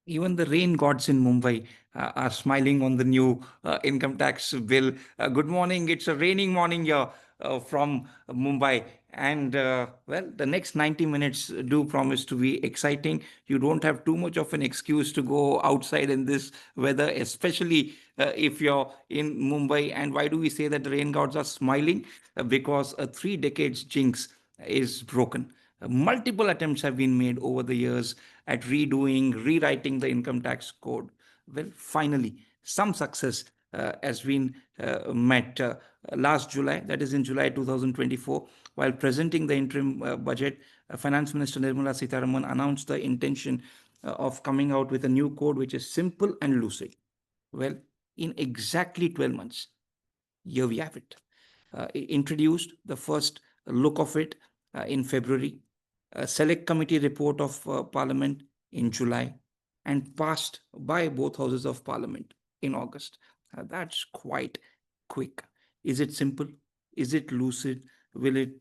Even the rain gods in Mumbai are smiling on the new income tax bill. Good morning. It's a raining morning here from Mumbai. And well, the next 90 minutes do promise to be exciting. You don't have too much of an excuse to go outside in this weather, especially if you're in Mumbai. And why do we say that the rain gods are smiling? Because a 3 decades jinx is broken. Multiple attempts have been made over the years at redoing, rewriting the income tax code. Well, finally, some success has been met last July, that is in July 2024, while presenting the interim budget. Finance Minister Nirmala Sitharaman announced the intention of coming out with a new code which is simple and lucid. Well, in exactly 12 months, here we have it. Introduced the first look of it in February, a select committee report of Parliament in July, and passed by both houses of Parliament in August. That's quite quick. Is it simple? Is it lucid? Will it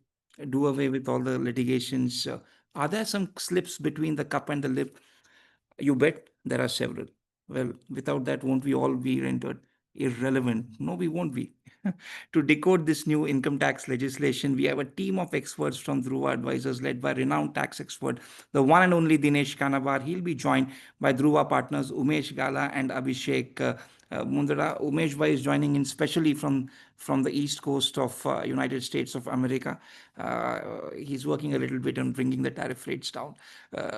do away with all the litigations? Are there some slips between the cup and the lip? You bet there are several. Well, without that, won't we all be rendered irrelevant? No, we won't be. To decode this new income tax legislation, we have a team of experts from Dhruva Advisors led by renowned tax expert, the one and only Dinesh Kanabar. He'll be joined by Dhruva partners Umesh Gala and Abhishek Mundra. Umesh Bhai is joining in specially from the east coast of United States of America. He's working a little bit on bringing the tariff rates down.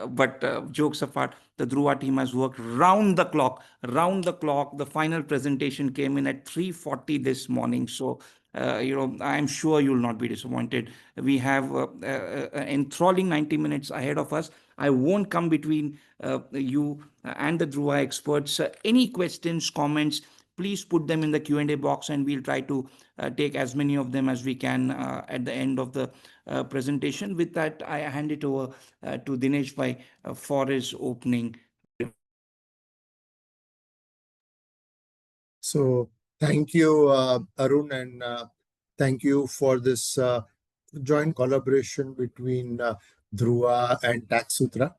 But jokes apart, the Dhruva team has worked round the clock. Round the clock. The final presentation came in at 3:40 this morning. So I'm sure you'll not be disappointed. We have an enthralling 90 minutes ahead of us. I won't come between you and the Dhruva experts. Any questions, comments, please put them in the Q&A box, and we'll try to take as many of them as we can at the end of the presentation. With that, I hand it over to Dinesh Bhai for his opening. So thank you, Arun, and thank you for this joint collaboration between Dhruva and Taxsutra.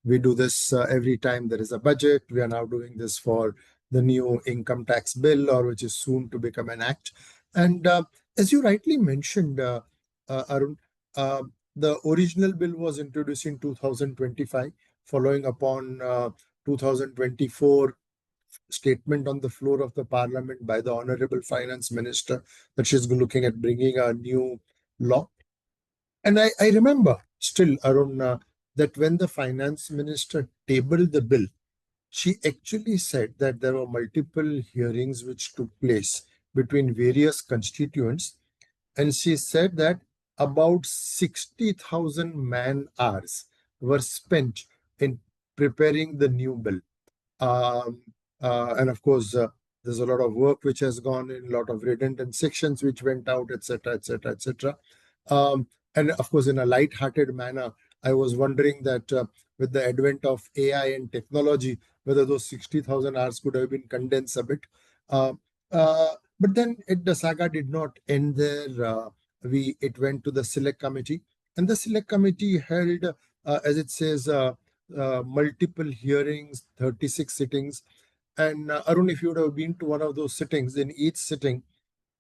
We do this every time there is a budget. We are now doing this for the new income tax bill, or which is soon to become an act. And as you rightly mentioned, Arun, the original bill was introduced in 2025, following upon 2024 statement on the floor of the Parliament by the Honorable Finance Minister that she's looking at bringing a new law. And I remember still, Arun, that when the Finance Minister tabled the bill, she actually said that there were multiple hearings which took place between various constituents. And she said that about 60,000 man-hours were spent in preparing the new bill. And of course, there's a lot of work which has gone in, a lot of redundant sections which went out, etc., etc., etc. And of course, in a light-hearted manner, I was wondering that with the advent of AI and technology, whether those 60,000 hours could have been condensed a bit. But then the saga did not end there. It went to the select committee, and the select committee held, as it says, multiple hearings, 36 sittings. And Arun, if you would have been to one of those sittings, in each sitting,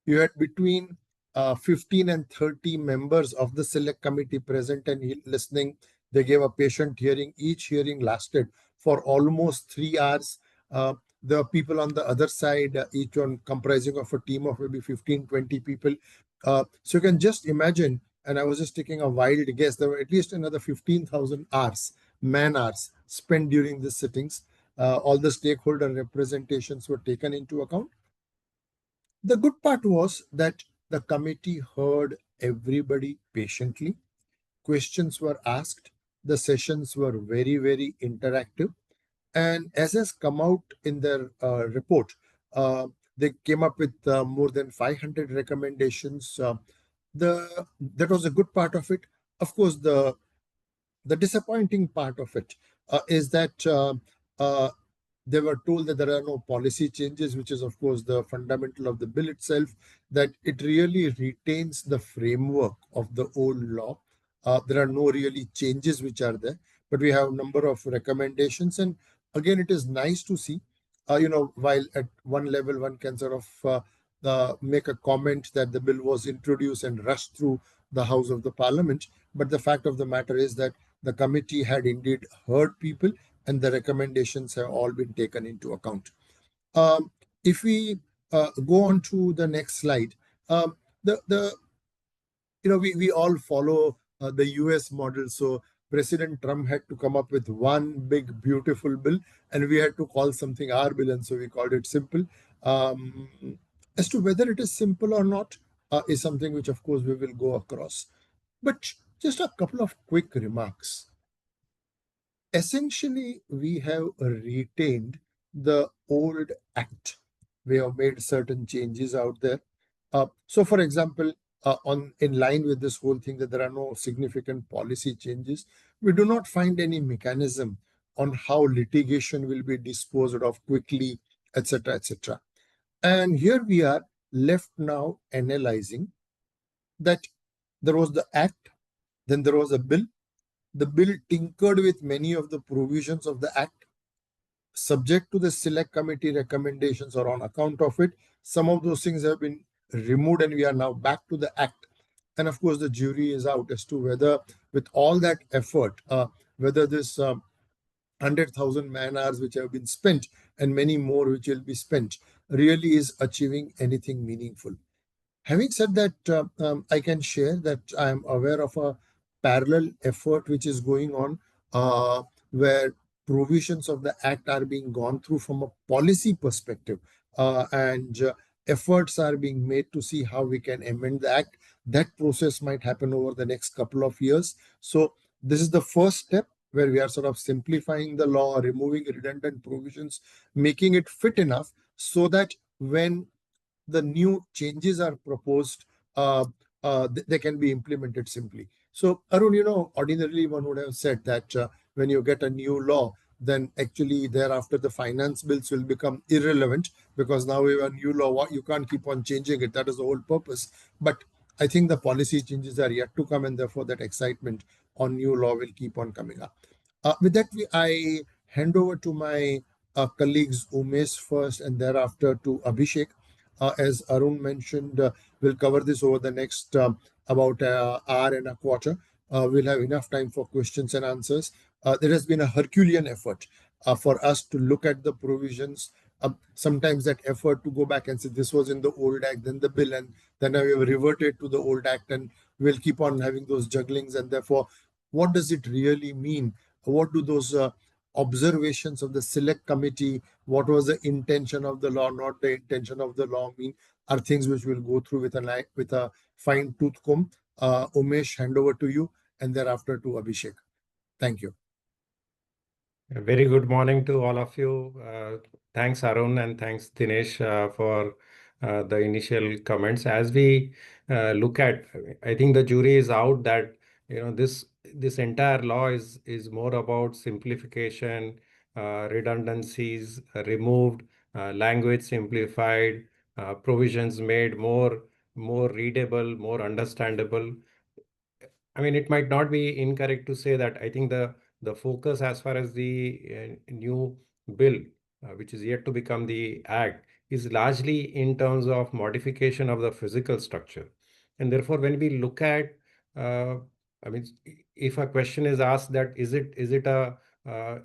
you had between 15 and 30 members of the select committee present and listening. They gave a patient hearing. Each hearing lasted for almost 3 hours. The people on the other side, each one comprising of a team of maybe 15, 20 people. So you can just imagine, and I was just taking a wild guess, there were at least another 15,000 hours, man hours, spent during these sittings. All the stakeholder representations were taken into account. The good part was that the committee heard everybody patiently. Questions were asked. The sessions were very, very interactive. And as has come out in their report, they came up with more than 500 recommendations. That was a good part of it. Of course, the disappointing part of it is that they were told that there are no policy changes, which is, of course, the fundamental of the bill itself, that it really retains the framework of the old law. There are no really changes which are there. but we have a number of recommendations. And again, it is nice to see, while at one level one can sort of make a comment that the bill was introduced and rushed through the House of the Parliament. But the fact of the matter is that the committee had indeed heard people, and the recommendations have all been taken into account. If we go on to the next slide, the we all follow the US model. So President Trump had to come up with one big beautiful bill, and we had to call something our bill, and so we called it simple. Um, as to whether it is simple or not is something which, of course, we will go across. But just a couple of quick remarks. Essentially, we have retained the old act. We have made certain changes out there. So, for example, in line with this whole thing that there are no significant policy changes, we do not find any mechanism on how litigation will be disposed of quickly, etc., etc. And here we are left now analyzing that there was the act, then there was a bill. The bill tinkered with many of the provisions of the act, subject to the select committee recommendations or on account of it. Some of those things have been removed, and we are now back to the act. And of course, the jury is out as to whether, with all that effort, whether this 100,000 man hours which have been spent and many more which will be spent really is achieving anything meaningful. Having said that, I can share that I am aware of a parallel effort which is going on, where provisions of the act are being gone through from a policy perspective, and efforts are being made to see how we can amend the act. That process might happen over the next couple of years. So this is the first step where we are sort of simplifying the law, removing redundant provisions, making it fit enough so that when the new changes are proposed, they can be implemented simply. So, Arun, ordinarily one would have said that when you get a new law, then actually thereafter the finance bills will become irrelevant, because now we have a new law, you can't keep on changing it. That is the whole purpose. But I think the policy changes are yet to come, and therefore that excitement on new law will keep on coming up. With that, I hand over to my colleagues Umesh first, and thereafter to Abhishek. As Arun mentioned, we'll cover this over the next about an hour and a quarter. We'll have enough time for questions and answers. There has been a Herculean effort for us to look at the provisions. Sometimes that effort to go back and say this was in the old act, then the bill, and then we have reverted to the old act, and we'll keep on having those jugglings. And therefore, what does it really mean? What do those observations of the select committee, what was the intention of the law, not the intention of the law mean, are things which we'll go through with a fine tooth comb. Umesh, hand over to you, and thereafter to Abhishek. Thank you. A very good morning to all of you. Thanks, Arun, and thanks, Dinesh, for the initial comments. As we look at, I think the jury is out that this entire law is more about simplification, redundancies removed, language simplified, provisions made more readable, more understandable. I mean, it might not be incorrect to say that I think the focus as far as the new bill, which is yet to become the act, is largely in terms of modification of the physical structure. And therefore, when we look at, I mean, if a question is asked that is it a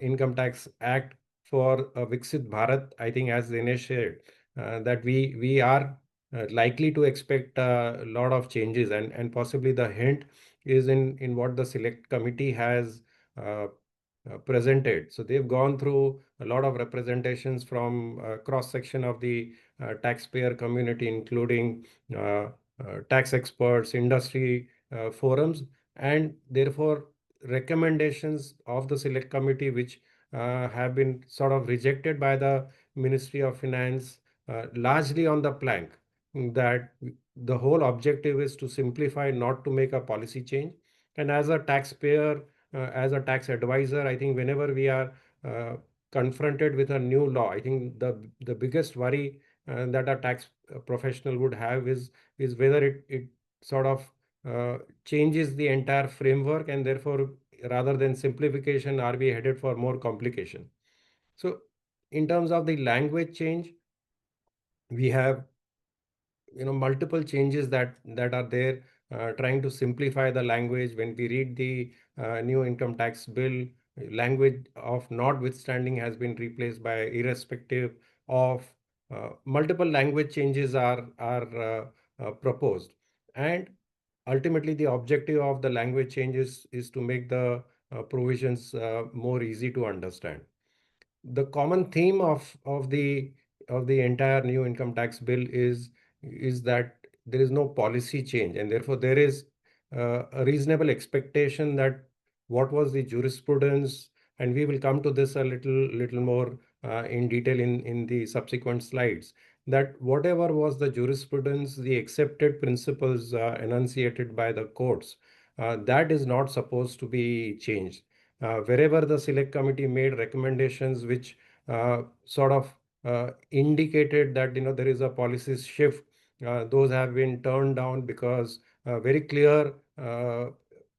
income tax act for a Viksit Bharat, I think as Dinesh shared, that we are likely to expect a lot of changes, and possibly the hint is in what the select committee has presented. So they've gone through a lot of representations from cross section of the taxpayer community, including tax experts, industry forums, and therefore recommendations of the select committee, which have been sort of rejected by the Ministry of Finance, largely on the plank that the whole objective is to simplify, not to make a policy change. And as a taxpayer, as a tax advisor, I think whenever we are confronted with a new law, I think the biggest worry that a tax professional would have is whether it sort of changes the entire framework, and therefore rather than simplification, are we headed for more complication? So in terms of the language change, we have multiple changes that are there, trying to simplify the language. When we read the new income tax bill, language of notwithstanding has been replaced by irrespective of. Multiple language changes are proposed, and ultimately the objective of the language changes is to make the provisions more easy to understand. The common theme of the entire new income tax bill is that there is no policy change, and therefore there is a reasonable expectation that what was the jurisprudence, and we will come to this a little more in detail in the subsequent slides, that whatever was the jurisprudence, the accepted principles enunciated by the courts, that is not supposed to be changed. Wherever the select committee made recommendations which sort of indicated that there is a policy shift, those have been turned down because very clear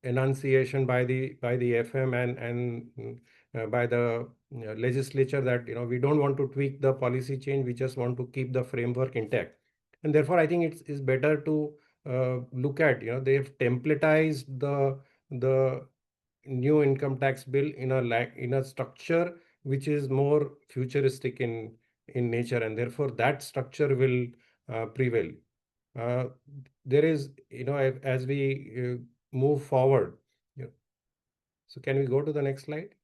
enunciation by the FM and by the legislature that we don't want to tweak the policy change, we just want to keep the framework intact. And therefore I think it's better to look at, they've templatized the new income tax bill in a structure which is more futuristic in nature, and therefore that structure will prevail. There is, as we move forward. Yeah. So can we go to the next slide?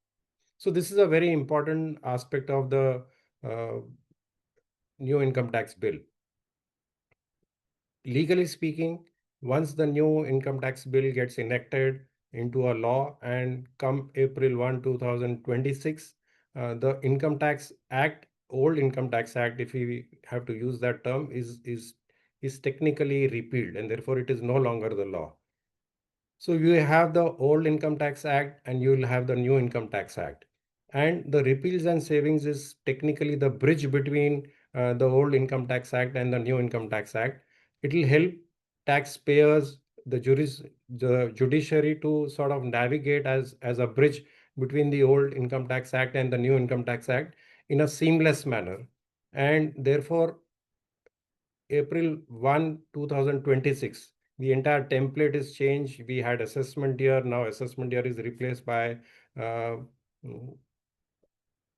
So this is a very important aspect of the uh, new income tax bill. Legally speaking, once the new income tax bill gets enacted into a law and come April 1, 2026, the Income Tax Act, old Income Tax Act, if we have to use that term, is technically repealed, and therefore it is no longer the law. So you have the old Income Tax Act and you will have the new Income Tax Act. And the repeals and savings is technically the bridge between the old Income Tax Act and the new Income Tax Act. It will help taxpayers, the judiciary to sort of navigate as a bridge between the old Income Tax Act and the new Income Tax Act in a seamless manner. And therefore, April 1, 2026, the entire template is changed. We had assessment year. Now assessment year is replaced by uh,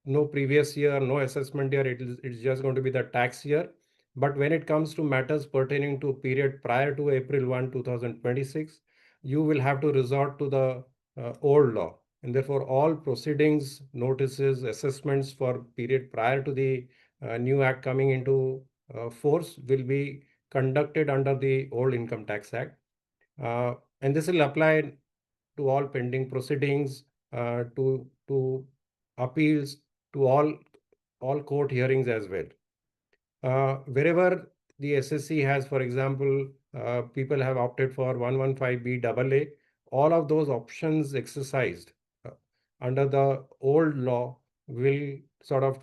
no previous year, no assessment year. It's just going to be the tax year. But when it comes to matters pertaining to period prior to April 1, 2026, you will have to resort to the old law. And therefore, all proceedings, notices, assessments for period prior to the new act coming into force will be conducted under the old Income Tax Act. And this will apply to all pending proceedings, to appeals, to all court hearings as well. Wherever the SSC has, for example, people have opted for 115B AA, all of those options exercised under the old law will sort of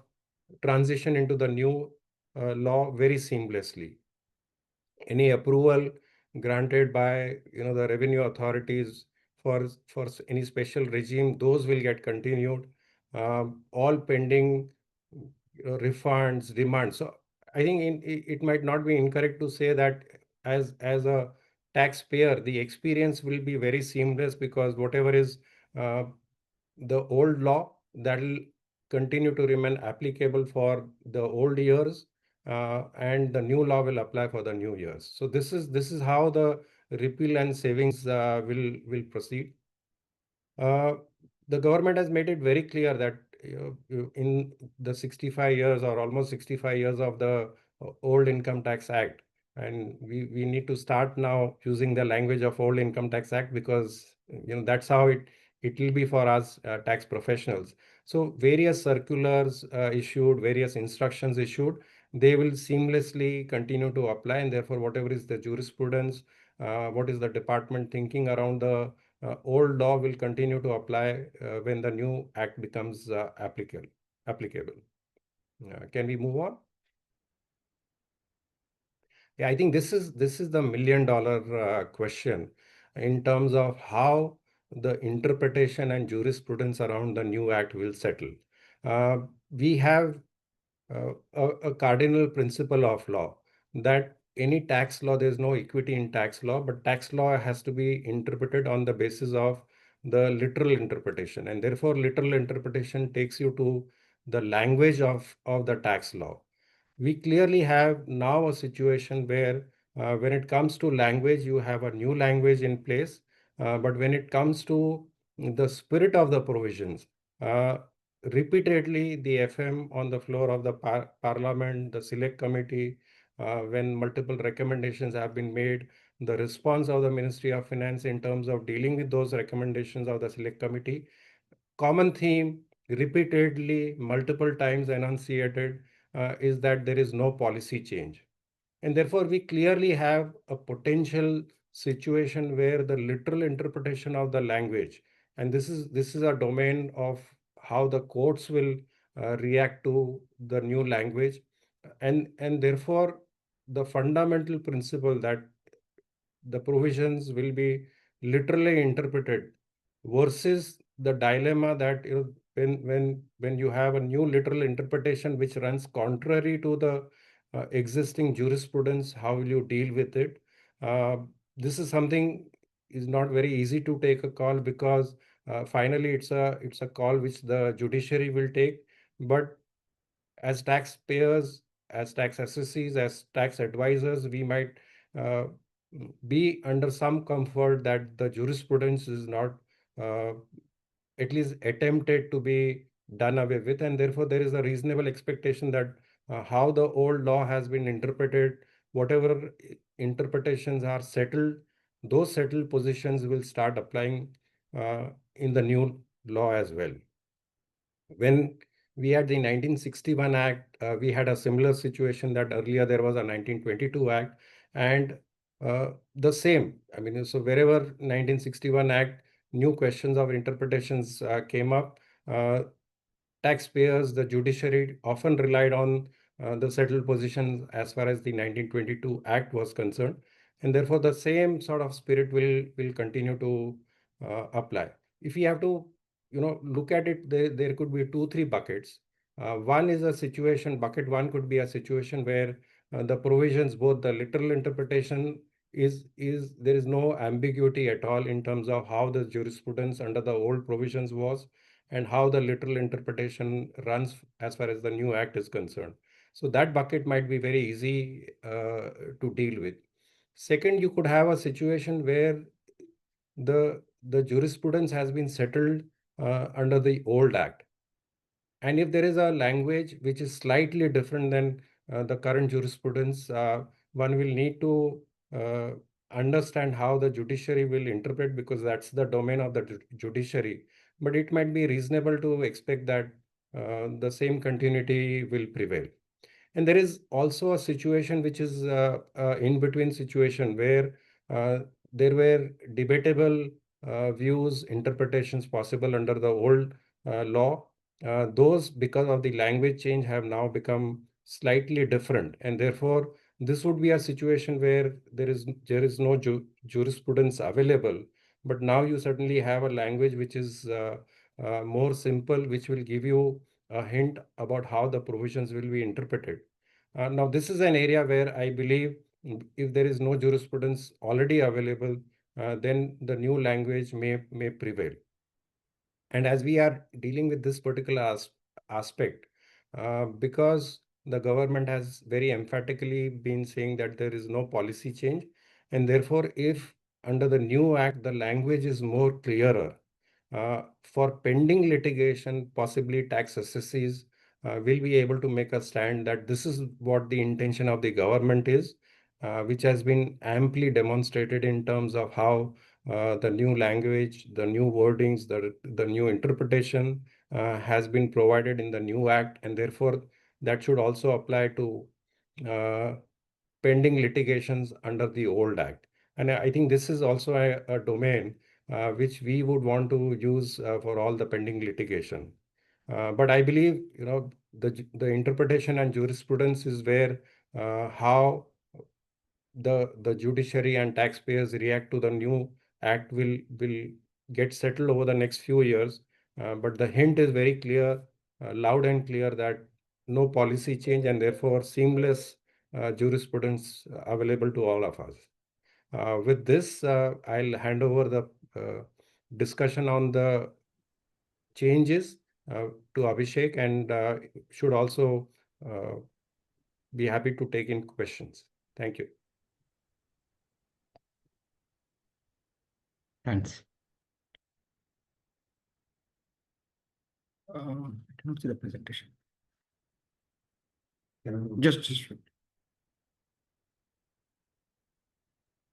transition into the new law very seamlessly. Any approval granted by the revenue authorities for any special regime, those will get continued. All pending refunds, demands. So I think it might not be incorrect to say that as a taxpayer, the experience will be very seamless, because whatever is uh, the old law, that will continue to remain applicable for the old years, and the new law will apply for the new years. So this is how the repeal and savings will proceed. The government has made it very clear that in the 65 years or almost 65 years of the old Income Tax Act, and we need to start now using the language of old Income Tax Act, because that's how it will be for us tax professionals. So various circulars issued, various instructions issued, they will seamlessly continue to apply, and therefore whatever is the jurisprudence, what is the department thinking around the old law will continue to apply when the new act becomes applicable. Can we move on? Yeah, I think this is the $1 million question in terms of how the interpretation and jurisprudence around the new act will settle. We have a cardinal principle of law that any tax law, there's no equity in tax law, but tax law has to be interpreted on the basis of the literal interpretation. And therefore, literal interpretation takes you to the language of the tax law. We clearly have now a situation where when it comes to language, you have a new language in place. But when it comes to the spirit of the provisions, uh, repeatedly the FM on the floor of the Parliament, the Select Committee, when multiple recommendations have been made, the response of the Ministry of Finance in terms of dealing with those recommendations of the Select Committee, common theme repeatedly multiple times enunciated is that there is no policy change. And therefore, we clearly have a potential situation where the literal interpretation of the language, and this is a domain of how the courts will react to the new language, and therefore the fundamental principle that the provisions will be literally interpreted versus the dilemma that when you have a new literal interpretation which runs contrary to the existing jurisprudence, how will you deal with it? Uh, this is something is not very easy to take a call because finally it's a call which the judiciary will take. But as taxpayers, as tax assessees, as tax advisors, we might uh, be under some comfort that the jurisprudence is not uh, at least attempted to be done away with, and therefore there is a reasonable expectation that how the old law has been interpreted, whatever interpretations are settled, those settled positions will start applying in the new law as well. When we had the 1961 Act, we had a similar situation that earlier there was a 1922 Act, and the same. I mean, so wherever 1961 Act, new questions of interpretations came up, uh, taxpayers, the judiciary often relied on the settled positions as far as the 1922 Act was concerned, and therefore the same sort of spirit will continue to apply. If we have to, look at it, there could be two, three buckets. One is a situation, bucket one could be a situation where the provisions, both the literal interpretation is there is no ambiguity at all in terms of how the jurisprudence under the old provisions was and how the literal interpretation runs as far as the new act is concerned. So that bucket might be very easy to deal with. Second, you could have a situation where the jurisprudence has been settled under the old act. And if there is a language which is slightly different than the current jurisprudence, one will need to uh, understand how the judiciary will interpret, because that's the domain of the judiciary. But it might be reasonable to expect that the same continuity will prevail. And there is also a situation which is in between situation where uh, there were debatable views, interpretations possible under the old law. Those, because of the language change, have now become slightly different, and therefore this would be a situation where there is no jurisprudence available. But now you certainly have a language which is more simple, which will give you a hint about how the provisions will be interpreted. Now, this is an area where I believe if there is no jurisprudence already available, then the new language may prevail. And as we are dealing with this particular aspect, because the government has very emphatically been saying that there is no policy change, and therefore, if under the new act the language is more clearer, for pending litigation, possibly tax assessees will be able to make a stand that this is what the intention of the government is, which has been amply demonstrated in terms of how the new language, the new wordings, the new interpretation has been provided in the new act, and therefore that should also apply to uh, pending litigations under the old act. And I think this is also a domain which we would want to use for all the pending litigation. But I believe, the interpretation and jurisprudence is where how the judiciary and taxpayers react to the new act will get settled over the next few years. But the hint is very clear, loud and clear, that no policy change and therefore seamless jurisprudence available to all of us. With this, I'll hand over the discussion on the changes to Abhishek, and should also be happy to take in questions. Thank you. Thanks. I cannot see the presentation. Just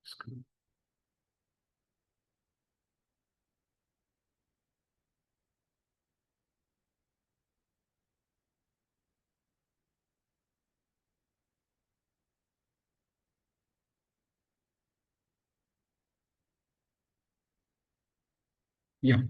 screen. Yeah.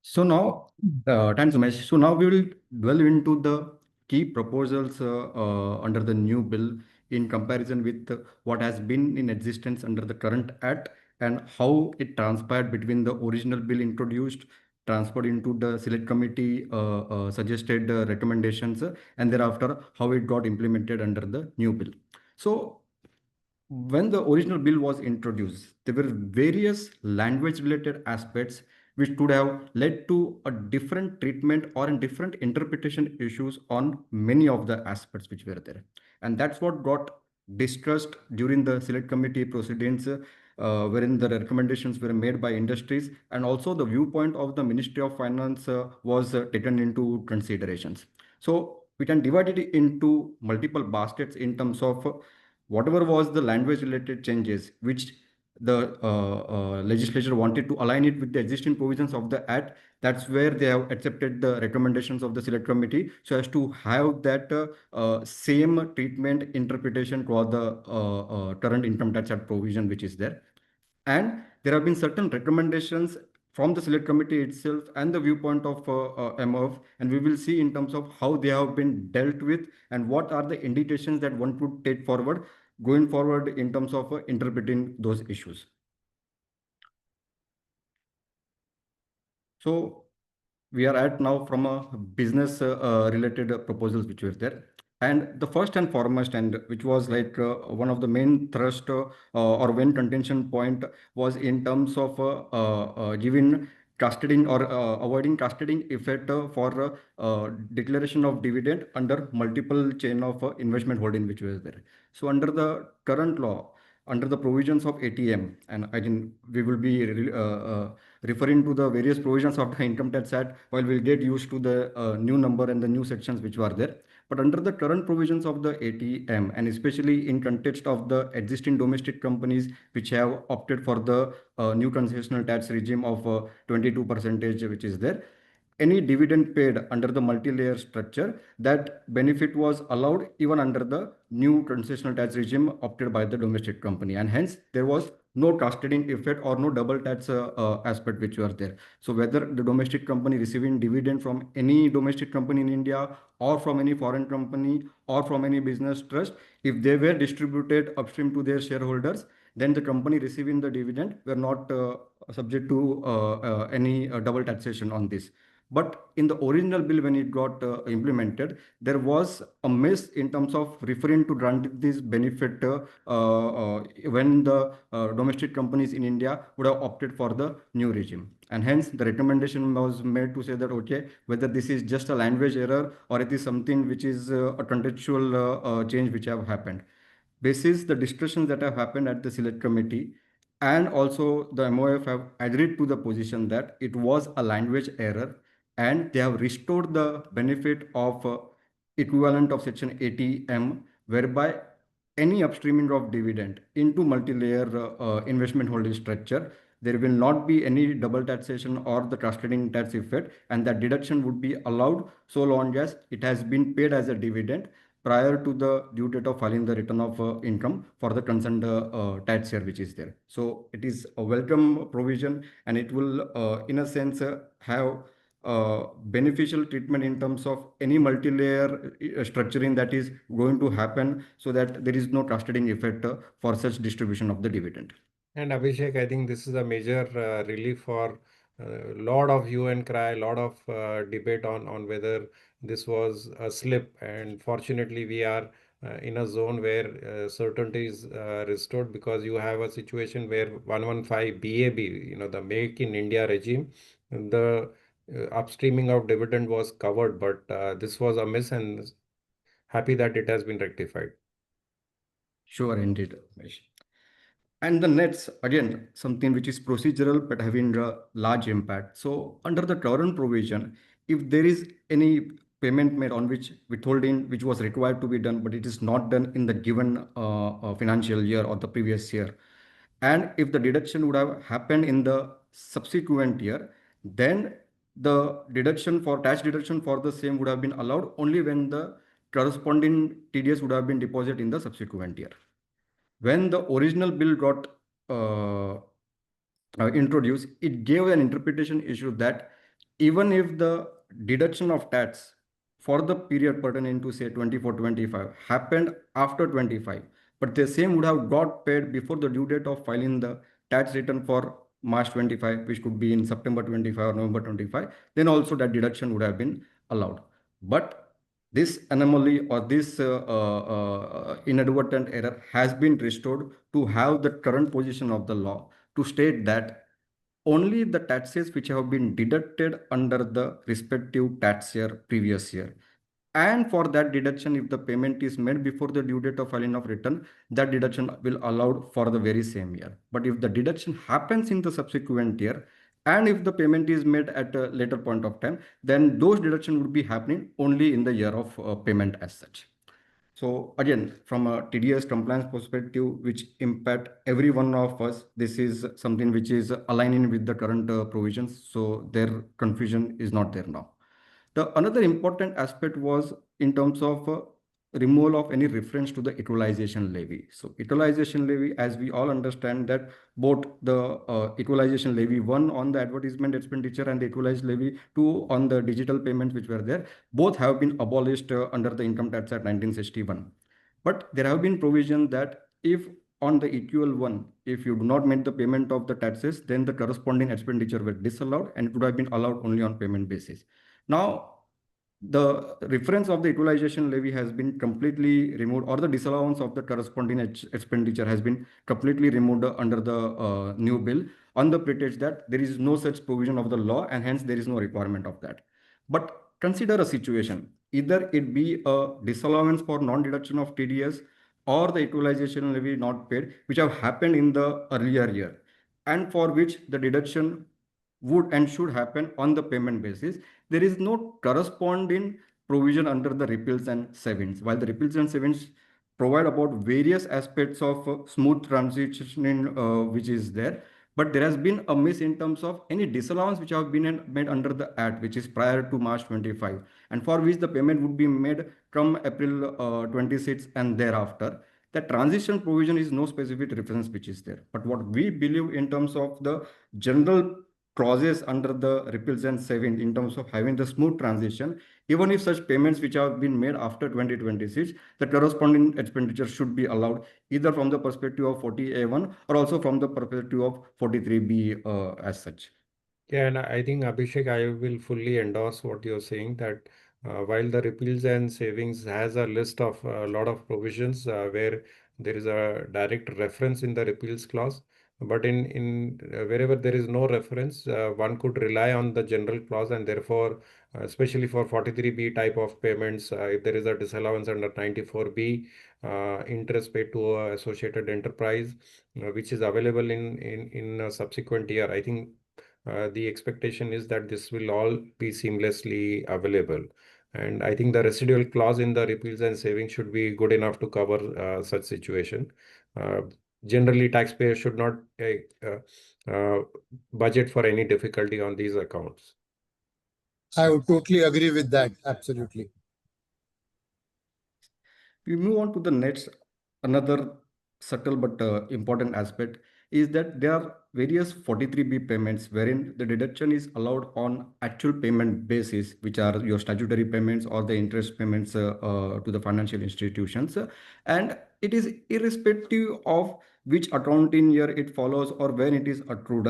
So now, thanks, Umesh. So now we will dwell into the key proposals under the new bill in comparison with what has been in existence under the current act, and how it transpired between the original bill introduced, transferred into the select committee suggested recommendations, and thereafter how it got implemented under the new bill. So when the original bill was introduced, there were various language related aspects which could have led to a different treatment or a different interpretation issues on many of the aspects which were there. And that's what got discussed during the select committee proceedings, wherein the recommendations were made by industries, and also the viewpoint of the Ministry of Finance was taken into considerations. So we can divide it into multiple baskets in terms of whatever was the language related changes which the legislature wanted to align it with the existing provisions of the act. That's where they have accepted the recommendations of the select committee so as to have that same treatment interpretation for the current income tax act provision which is there. And there have been certain recommendations from the select committee itself and the viewpoint of MOF, and we will see in terms of how they have been dealt with and what are the indications that one could take forward going forward in terms of interpreting those issues. So we are at now from a business related proposals which were there. And the first and foremost, and which was like one of the main thrust or main contention point, was in terms of giving cascading or avoiding cascading effect for declaration of dividend under multiple chain of investment holding which was there. So under the current law, under the provisions of ATM, and I think we will be referring to the various provisions of the income tax act while we'll get used to the new number and the new sections which were there. But under the current provisions of the ATM, and especially in context of the existing domestic companies which have opted for the new concessional tax regime of 22% which is there, any dividend paid under the multi-layer structure, that benefit was allowed even under the new concessional tax regime opted by the domestic company, and hence there was no cascading effect or no double tax aspect which were there. So whether the domestic company receiving dividend from any domestic company in India or from any foreign company or from any business trust, if they were distributed upstream to their shareholders, then the company receiving the dividend were not subject to any double taxation on this. But in the original bill, when it got implemented, there was a miss in terms of referring to grant this benefit when the domestic companies in India would have opted for the new regime. And hence the recommendation was made to say that, okay, whether this is just a language error or it is something which is a contextual change which have happened. Basis the discussions that have happened at the select committee, and also the MOF have agreed to the position that it was a language error, and they have restored the benefit of equivalent of section 80M, whereby any upstreaming of dividend into multi-layer investment holding structure, there will not be any double taxation or the cascading tax effect, and that deduction would be allowed so long as it has been paid as a dividend prior to the due date of filing the return of income for the concerned tax year which is there. So it is a welcome provision, and it will in a sense have beneficial treatment in terms of any multi-layer structuring that is going to happen, so that there is no cascading effect for such distribution of the dividend. And Abhishek, I think this is a major relief for a lot of hue and cry, lot of debate on whether this was a slip. And fortunately, we are in a zone where certainty is restored, because you have a situation where 115 BAB, the Make in India regime, the upstreaming of dividend was covered, but this was a miss, and happy that it has been rectified. Sure, indeed, Umesh. And the nets, again, something which is procedural but having a large impact. So under the current provision, if there is any payment made on which withholding which was required to be done, but it is not done in the given financial year or the previous year, and if the deduction would have happened in the subsequent year, then the deduction for tax deduction for the same would have been allowed only when the corresponding TDS would have been deposited in the subsequent year. When the original bill got introduced, it gave an interpretation issue that even if the deduction of tax for the period pertaining to say 24-25 happened after 25, but the same would have got paid before the due date of filing the tax return for March 25, which could be in September 25 or November 25, then also that deduction would have been allowed. But this anomaly or this inadvertent error has been restored to have the current position of the law to state that only the taxes which have been deducted under the respective tax year previous year, and for that deduction, if the payment is made before the due date of filing of return, that deduction will allowed for the very same year. But if the deduction happens in the subsequent year, and if the payment is made at a later point of time, then those deduction would be happening only in the year of payment as such. So again, from a TDS compliance perspective, which impact every one of us, this is something which is aligning with the current provisions. So their confusion is not there now. The another important aspect was in terms of removal of any reference to the equalization levy. So equalization levy, as we all understand that both the equalization levy 1 on the advertisement expenditure and the equalized levy 2 on the digital payments which were there, both have been abolished under the Income Tax Act 1961. But there have been provisions that if on the equal one, if you do not make the payment of the taxes, then the corresponding expenditure were disallowed and it would have been allowed only on payment basis. Now, the reference of the equalization levy has been completely removed, or the disallowance of the corresponding expenditure has been completely removed under the new bill on the pretext that there is no such provision of the law and hence there is no requirement of that. But consider a situation, either it be a disallowance for non-deduction of TDS or the equalization levy not paid, which have happened in the earlier year and for which the deduction would and should happen on the payment basis. There is no corresponding provision under the repeals and savings. While the repeals and savings provide about various aspects of smooth transition which is there, but there has been a miss in terms of any disallowance which have been made under the act, which is prior to March 25, and for which the payment would be made from April 26 and thereafter. The transition provision is no specific reference which is there. But what we believe in terms of the general clauses under the repeals and savings in terms of having the smooth transition, even if such payments which have been made after 2026, the corresponding expenditure should be allowed either from the perspective of 40A1 or also from the perspective of 43B as such. Yeah, and I think Abhishek, I will fully endorse what you're saying, that while the repeals and savings has a list of a lot of provisions where there is a direct reference in the repeals clause, but in wherever there is no reference, one could rely on the general clause, and therefore, especially for 43B type of payments, if there is a disallowance under 94B, interest paid to a associated enterprise, which is available in a subsequent year, I think the expectation is that this will all be seamlessly available. And I think the residual clause in the repeals and savings should be good enough to cover such situation. Uh, Generally, taxpayers should not budget for any difficulty on these accounts. I would totally agree with that. Absolutely. We move on to the next, another subtle but important aspect. is that there are various 43B payments wherein the deduction is allowed on actual payment basis, which are your statutory payments or the interest payments to the financial institutions. And it is irrespective of which accounting year it follows or when it is accrued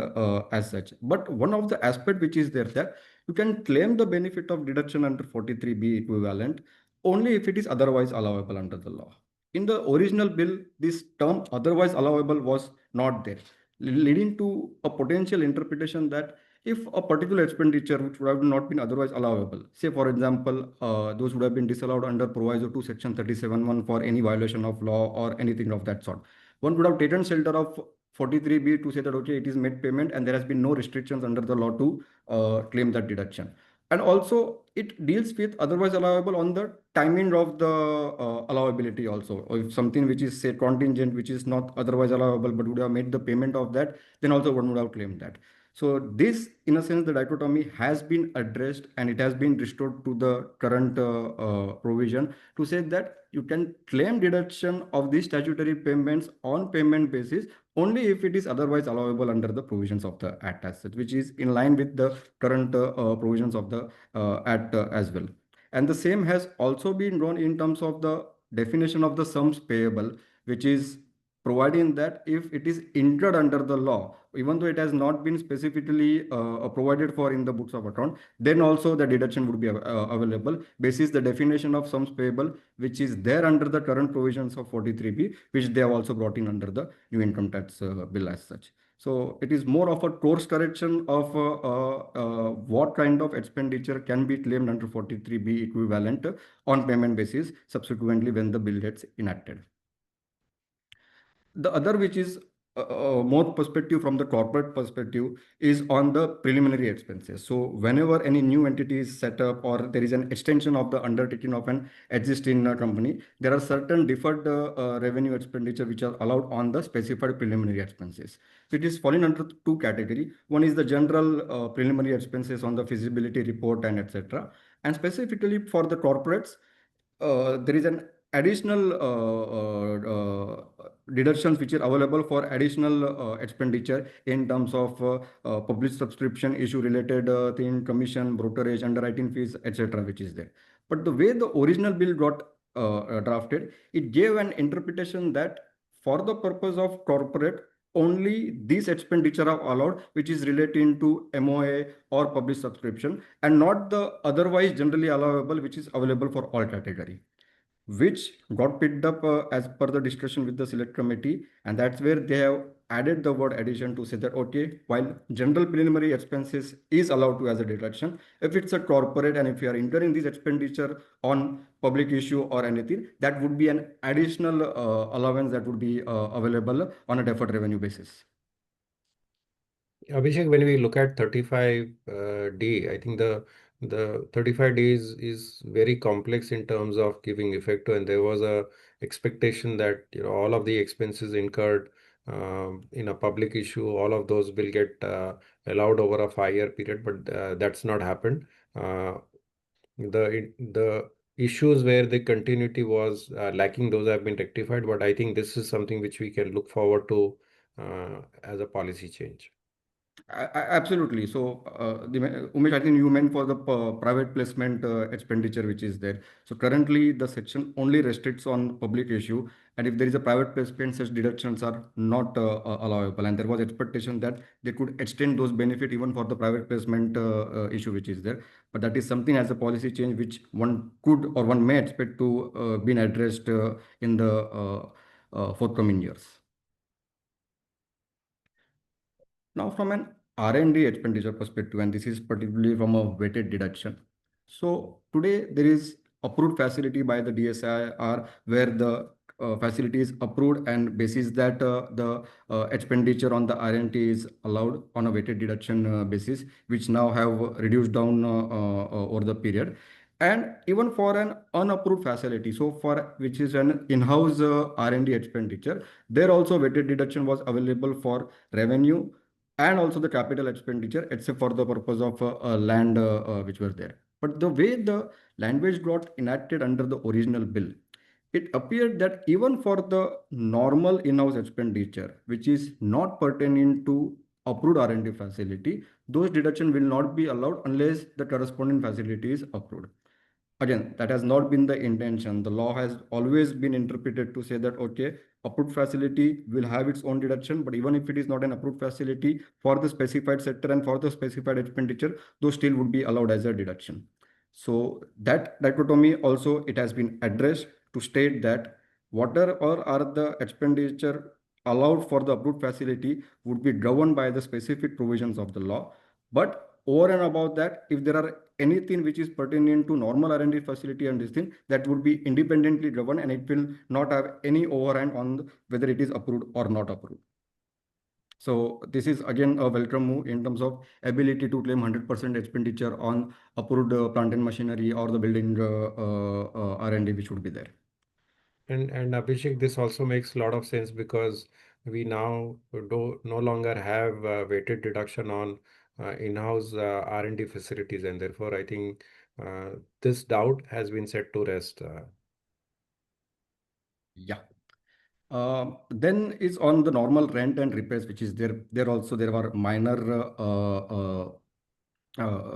as such. But one of the aspect which is there that you can claim the benefit of deduction under 43B equivalent only if it is otherwise allowable under the law. In the original bill, this term otherwise allowable was not there, leading to a potential interpretation that if a particular expenditure which would have not been otherwise allowable, say for example, those would have been disallowed under proviso to section 37(1) for any violation of law or anything of that sort, one would have taken shelter of 43B to say that okay, it is made payment and there has been no restrictions under the law to claim that deduction. And also it deals with otherwise allowable on the timing of the allowability also. Or if something which is say contingent, which is not otherwise allowable, but would have made the payment of that, then also one would have claimed that. So this, in a sense, the dichotomy has been addressed and it has been restored to the current provision to say that you can claim deduction of these statutory payments on payment basis only if it is otherwise allowable under the provisions of the Act as such, which is in line with the current provisions of the Act as well. And the same has also been drawn in terms of the definition of the sums payable, which is providing that if it is incurred under the law, even though it has not been specifically provided for in the books of account, then also the deduction would be available basis the definition of sums payable, which is there under the current provisions of 43B, which they have also brought in under the new income tax bill as such. So it is more of a course correction of what kind of expenditure can be claimed under 43B equivalent on payment basis subsequently when the bill gets enacted. The other, which is more perspective from the corporate perspective, is on the preliminary expenses. So whenever any new entity is set up or there is an extension of the undertaking of an existing company, there are certain deferred revenue expenditure which are allowed on the specified preliminary expenses. So it is falling under two categories. One is the general preliminary expenses on the feasibility report and etc. And specifically for the corporates, there is an additional deductions which are available for additional expenditure in terms of public subscription issue related thing, commission, brokerage, underwriting fees, etc., which is there. But the way the original bill got drafted, it gave an interpretation that for the purpose of corporate, only these expenditure are allowed, which is relating to MOA or public subscription, and not the otherwise generally allowable, which is available for all category, which got picked up as per the discussion with the select committee. And that's where they have added the word addition to say that, okay, while general preliminary expenses is allowed to as a deduction, if it's a corporate and if you are incurring this expenditure on public issue or anything, that would be an additional allowance that would be available on a deferred revenue basis. Abhishek, when we look at 35D, I think the 35 days is very complex in terms of giving effect to, and there was a expectation that all of the expenses incurred in a public issue, all of those will get allowed over a 5-year period, but that's not happened. The issues where the continuity was lacking, those have been rectified, but I think this is something which we can look forward to as a policy change. Absolutely. So, Umesh, I think you meant for the private placement expenditure which is there. So currently the section only restricts on public issue, and if there is a private placement, such deductions are not allowable. And there was expectation that they could extend those benefit even for the private placement issue which is there. But that is something as a policy change which one could or one may expect to be addressed in the forthcoming years. Now, from an R&D expenditure perspective, and this is particularly from a weighted deduction. So today there is approved facility by the DSIR where the facility is approved, and basis that the expenditure on the R&D is allowed on a weighted deduction basis, which now have reduced down over the period. And even for an unapproved facility, so for which is an in-house R&D expenditure, there also weighted deduction was available for revenue and also the capital expenditure, except for the purpose of land which were there. But the way the language got enacted under the original bill, it appeared that even for the normal in-house expenditure, which is not pertaining to approved R&D facility, those deduction will not be allowed unless the corresponding facility is approved. Again, that has not been the intention. The law has always been interpreted to say that, okay, approved facility will have its own deduction, but even if it is not an approved facility for the specified sector and for the specified expenditure, those still would be allowed as a deduction. So that dichotomy also, it has been addressed to state that whatever are the expenditure allowed for the approved facility would be governed by the specific provisions of the law. But over and above that, if there are anything which is pertaining to normal R&D facility and this thing, that would be independently governed and it will not have any overhand on whether it is approved or not approved. So this is again a welcome move in terms of ability to claim 100% expenditure on approved plant and machinery or the building R&D which would be there. And Abhishek, this also makes a lot of sense because we now no longer have weighted deduction on in-house R&D facilities, and therefore I think this doubt has been set to rest. Yeah. Then is on the normal rent and repairs, which is there. There also there were minor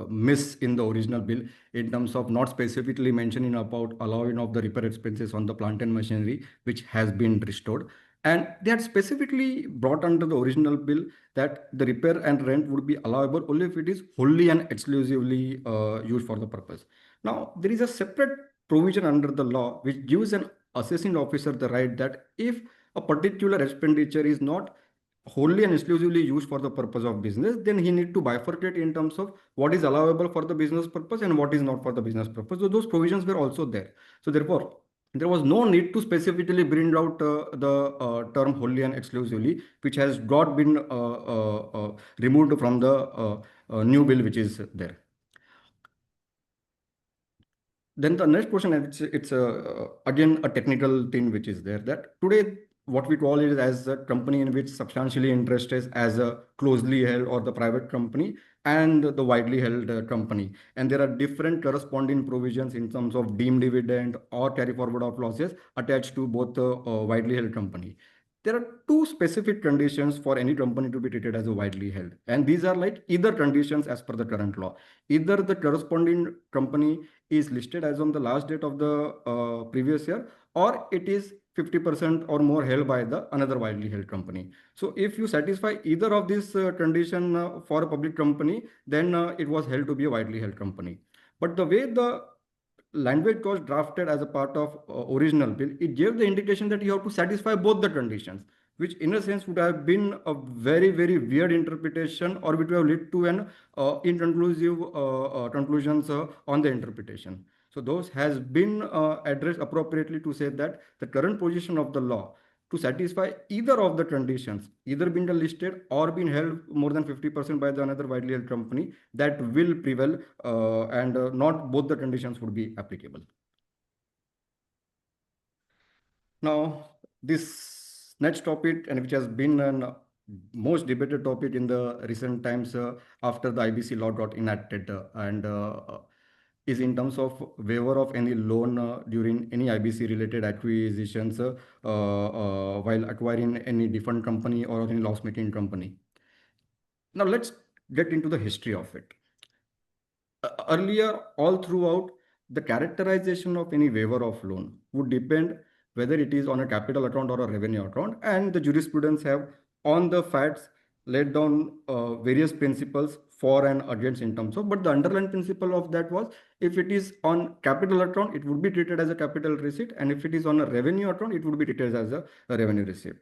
miss in the original bill in terms of not specifically mentioning about allowing of the repair expenses on the plant and machinery, which has been restored. And they had specifically brought under the original bill that the repair and rent would be allowable only if it is wholly and exclusively used for the purpose. Now, there is a separate provision under the law which gives an assessing officer the right that if a particular expenditure is not wholly and exclusively used for the purpose of business, then he need to bifurcate in terms of what is allowable for the business purpose and what is not for the business purpose. So those provisions were also there. So therefore, there was no need to specifically bring out the term wholly and exclusively, which has got been removed from the new bill which is there. Then the next question, it's again a technical thing which is there, that today what we call it as a company in which substantially interest is as a closely held or the private company and the widely held company. And there are different corresponding provisions in terms of deemed dividend or carry forward of losses attached to both the widely held company. There are two specific conditions for any company to be treated as a widely held. And these are like either conditions as per the current law. Either the corresponding company is listed as on the last date of the previous year, or it is 50% or more held by the another widely held company. So if you satisfy either of these condition for a public company, then it was held to be a widely held company. But the way the language was drafted as a part of original bill, it gave the indication that you have to satisfy both the conditions, which in a sense would have been a very, very weird interpretation, or which would have led to an inconclusive conclusions on the interpretation. So those has been addressed appropriately to say that the current position of the law to satisfy either of the conditions, either being listed or being held more than 50% by the another widely held company, that will prevail and not both the conditions would be applicable. Now, this next topic, and which has been an most debated topic in the recent times after the IBC law got enacted and is in terms of waiver of any loan during any IBC related acquisitions while acquiring any different company or any loss making company. Now let's get into the history of it. Earlier, all throughout, the characterization of any waiver of loan would depend whether it is on a capital account or a revenue account, and the jurisprudence have on the facts laid down various principles for and against in terms of, but the underlying principle of that was if it is on capital account, it would be treated as a capital receipt, and if it is on a revenue account, it would be treated as a revenue receipt.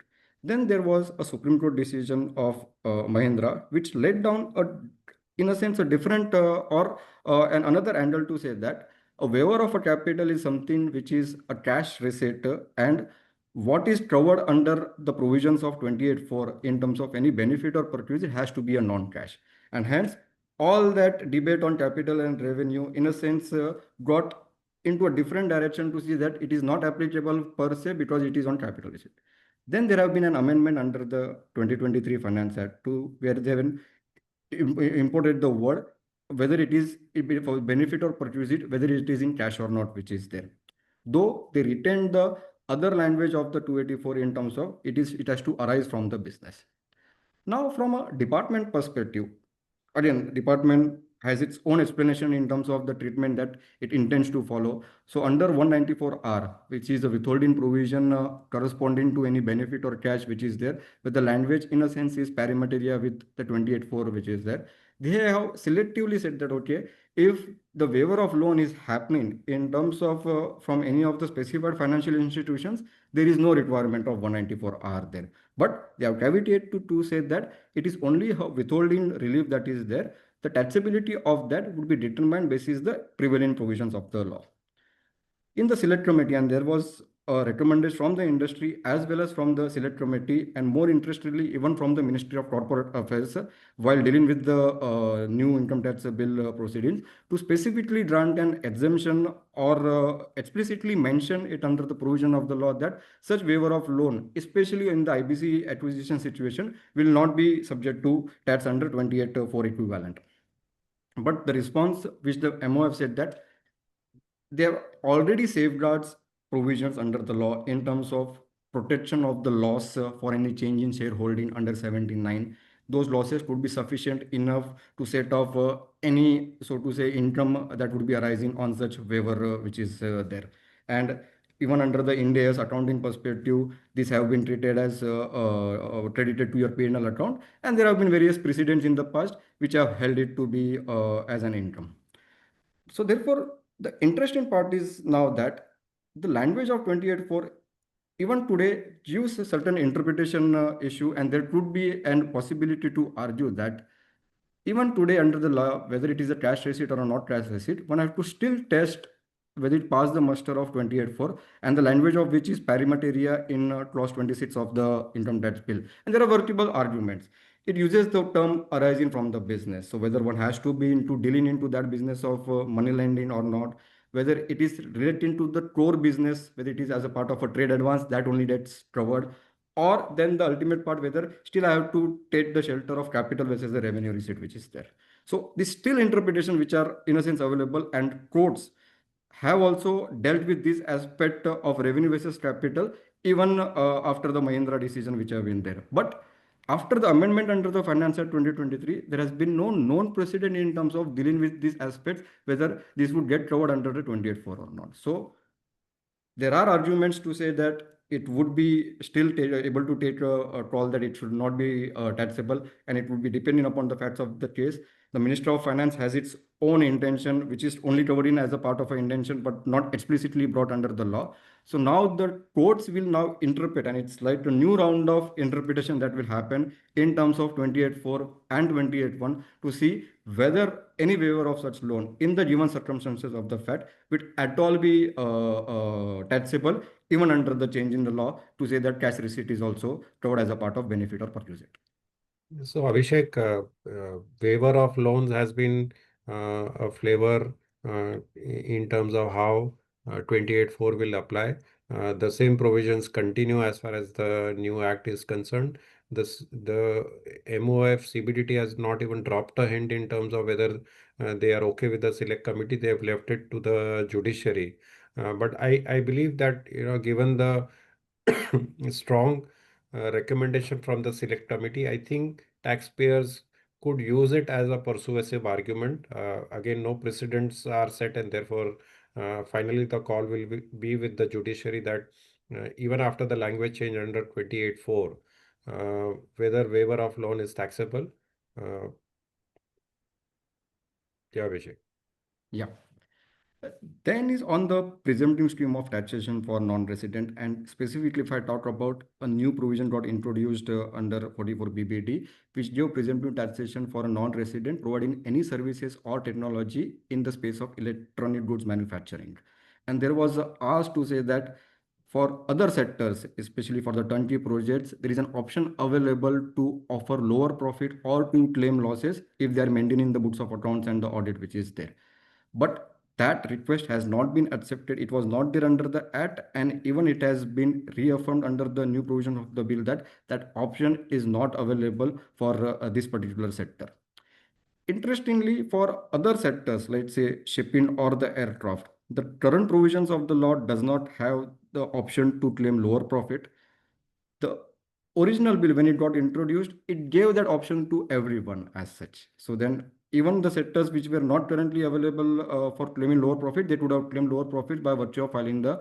Then there was a Supreme Court decision of Mahindra, which laid down in a sense a different and another angle to say that a waiver of a capital is something which is a cash receipt, and what is covered under the provisions of 28(4) in terms of any benefit or purchase, it has to be a non-cash. And hence, all that debate on capital and revenue, in a sense, got into a different direction to see that it is not applicable per se because it is on capital receipt. Then there have been an amendment under the 2023 Finance Act where they have imported the word whether it is for benefit or purchase it, whether it is in cash or not, which is there. though they retain the other language of the 284 in terms of it has to arise from the business. Now, from a department perspective, again, department has its own explanation in terms of the treatment that it intends to follow. So under 194R, which is a withholding provision corresponding to any benefit or cash which is there, but the language in a sense is pari materia with the 28.4 which is there. They have selectively said that, okay, if the waiver of loan is happening in terms of from any of the specified financial institutions, there is no requirement of 194R there. But they have caveated to say that it is only withholding relief that is there. The taxability of that would be determined basis the prevailing provisions of the law. In the select committee, and there was a recommendation from the industry as well as from the select committee, and more interestingly, even from the Ministry of Corporate Affairs, while dealing with the new income tax bill proceedings, to specifically grant an exemption or explicitly mention it under the provision of the law that such waiver of loan, especially in the IBC acquisition situation, will not be subject to tax under 28(4) equivalent. But the response which the MOF said that there are already safeguards provisions under the law in terms of protection of the loss for any change in shareholding under 79. Those losses could be sufficient enough to set off any, so to say, income that would be arising on such waiver which is there. And even under the Ind AS accounting perspective, these have been treated as credited to your P&L account. And there have been various precedents in the past which have held it to be as an income. So therefore, the interesting part is now that the language of 28.4 even today gives a certain interpretation issue, and there could be a possibility to argue that even today under the law, whether it is a cash receipt or a not cash receipt, one has to still test whether it passed the muster of 28.4, and the language of which is pari materia in clause 26 of the income tax bill. And there are workable arguments. It uses the term arising from the business. So whether one has to be into dealing into that business of money lending or not, whether it is relating to the core business, whether it is as a part of a trade advance, that only gets covered, or then the ultimate part, whether still I have to take the shelter of capital versus the revenue receipt which is there. So the still interpretation which are in a sense available, and courts have also dealt with this aspect of revenue versus capital even after the Mahindra decision which have been there. But after the amendment under the Finance Act 2023, there has been no known precedent in terms of dealing with these aspects, whether this would get covered under the 28.4 or not. So there are arguments to say that it would be still able to take a call that it should not be taxable, and it would be depending upon the facts of the case. The Minister of Finance has its own intention, which is only covered in as a part of an intention, but not explicitly brought under the law. So now the courts will now interpret, and it's like a new round of interpretation that will happen in terms of 28.4 and 28.1 to see whether any waiver of such loan in the given circumstances of the fact would at all be taxable, even under the change in the law to say that cash receipt is also covered as a part of benefit or perquisite. So Abhishek, waiver of loans has been a flavor in terms of how 28.4 will apply. The same provisions continue as far as the new act is concerned. The MOF CBDT has not even dropped a hint in terms of whether they are okay with the select committee. They have left it to the judiciary. But I believe that, given the strong recommendation from the select committee, I think taxpayers could use it as a persuasive argument. Again, no precedents are set, and therefore, finally, the call will be with the judiciary that even after the language change under 28.4, whether waiver of loan is taxable. Yeah, Abhishek. Yeah. Then is on the presumptive scheme of taxation for non-resident, and specifically if I talk about a new provision got introduced under 44 BBD, which gave presumptive taxation for a non-resident providing any services or technology in the space of electronic goods manufacturing. And there was a ask to say that for other sectors, especially for the turnkey projects, there is an option available to offer lower profit or to claim losses if they are maintaining the books of accounts and the audit which is there. But that request has not been accepted. It was not there under the Act, and even it has been reaffirmed under the new provision of the bill that that option is not available for this particular sector. Interestingly, for other sectors, let's say shipping or the aircraft, The current provisions of the law does not have the option to claim lower profit. The original bill, when it got introduced, it gave that option to everyone as such. So then even the sectors which were not currently available for claiming lower profit, they could have claimed lower profit by virtue of filing the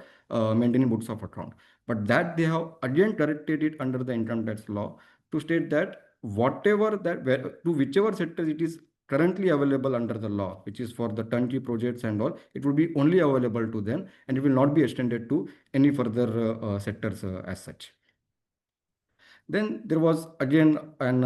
maintaining books of account. But that they have again corrected it under the income tax law to state that whatever that, to whichever sector it is currently available under the law, which is for the turnkey projects and all, it would be only available to them and it will not be extended to any further sectors as such. Then there was again an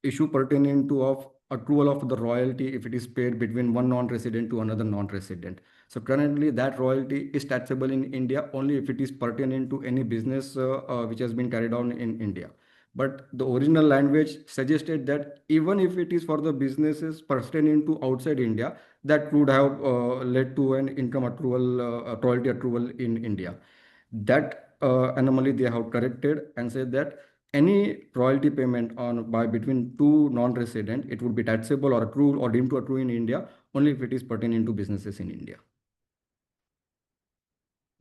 issue pertaining to of accrual of the royalty if it is paid between one non-resident to another non-resident. So currently that royalty is taxable in India only if it is pertaining to any business which has been carried on in India. But the original language suggested that even if it is for the businesses pertaining to outside India, that would have led to an income accrual, royalty accrual in India. That anomaly they have corrected and said that any royalty payment on by between two non-resident, it would be taxable or accrue or deemed to accrue in India only if it is pertaining to businesses in India.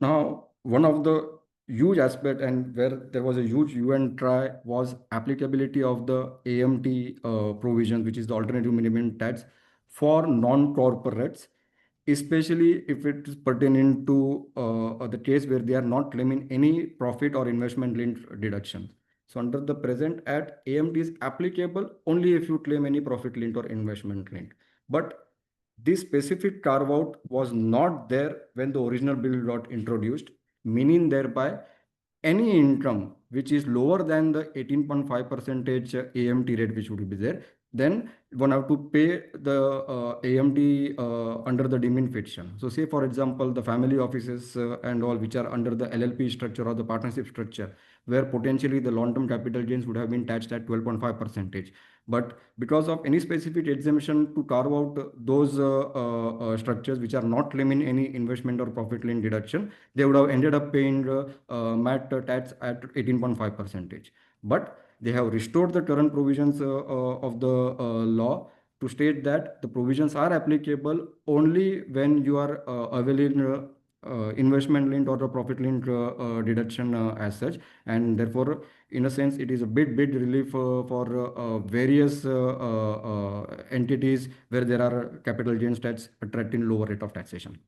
Now, one of the huge aspect and where there was a huge UN try was applicability of the AMT provision, which is the alternative minimum tax for non-corporates, especially if it is pertaining to the case where they are not claiming any profit or investment linked deduction. So under the present Act, AMT is applicable only if you claim any profit linked or investment linked. But this specific carve out was not there when the original bill got introduced, meaning thereby any income which is lower than the 18.5% AMT rate which would be there, then one have to pay the AMT under the deemed fiction. So say for example, the family offices and all which are under the LLP structure or the partnership structure, where potentially the long-term capital gains would have been taxed at 12.5%. But because of any specific exemption to carve out those structures which are not claiming any investment or profit link deduction, they would have ended up paying MAT tax at 18.5%. But they have restored the current provisions of the law to state that the provisions are applicable only when you are availing investment linked or the profit linked deduction as such, and therefore in a sense it is a big relief for various entities where there are capital gains tax attracting lower rate of taxation.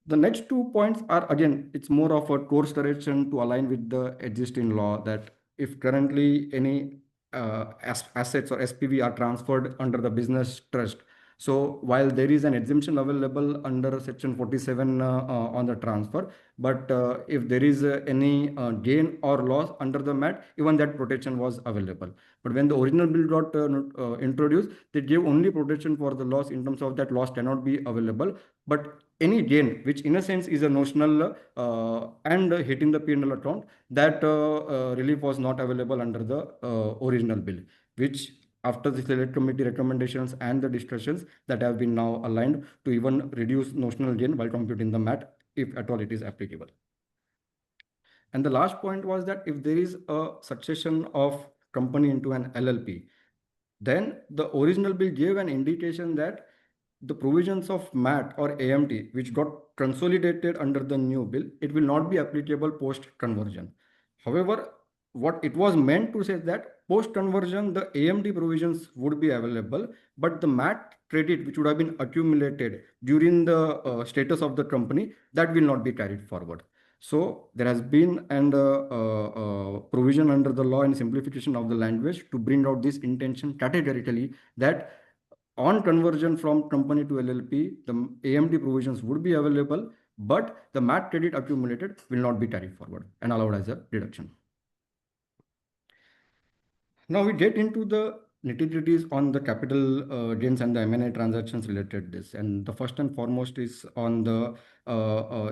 The next 2 points are again, it's more of a course correction to align with the existing law that if currently any assets or SPV are transferred under the business trust. So while there is an exemption available under section 47 on the transfer, but if there is any gain or loss under the MAT, even that protection was available. But when the original bill got introduced, they gave only protection for the loss in terms of that loss cannot be available. But any gain, which in a sense is a notional and hitting the P&L account, that relief was not available under the original bill, which after the select committee recommendations and the discussions that have been now aligned to even reduce notional gain while computing the MAT, if at all it is applicable. And the last point was that if there is a succession of company into an LLP, then the original bill gave an indication that the provisions of MAT or AMT, which got consolidated under the new bill, it will not be applicable post conversion. However, what it was meant to say that post conversion, the AMT provisions would be available, but the MAT credit, which would have been accumulated during the status of the company, that will not be carried forward. So there has been an provision under the law and simplification of the language to bring out this intention categorically that on conversion from company to LLP, the AMT provisions would be available, but the MAT credit accumulated will not be carried forward and allowed as a deduction. Now we get into the nitty-gritties on the capital gains and the M&A transactions related to this. And the first and foremost is on the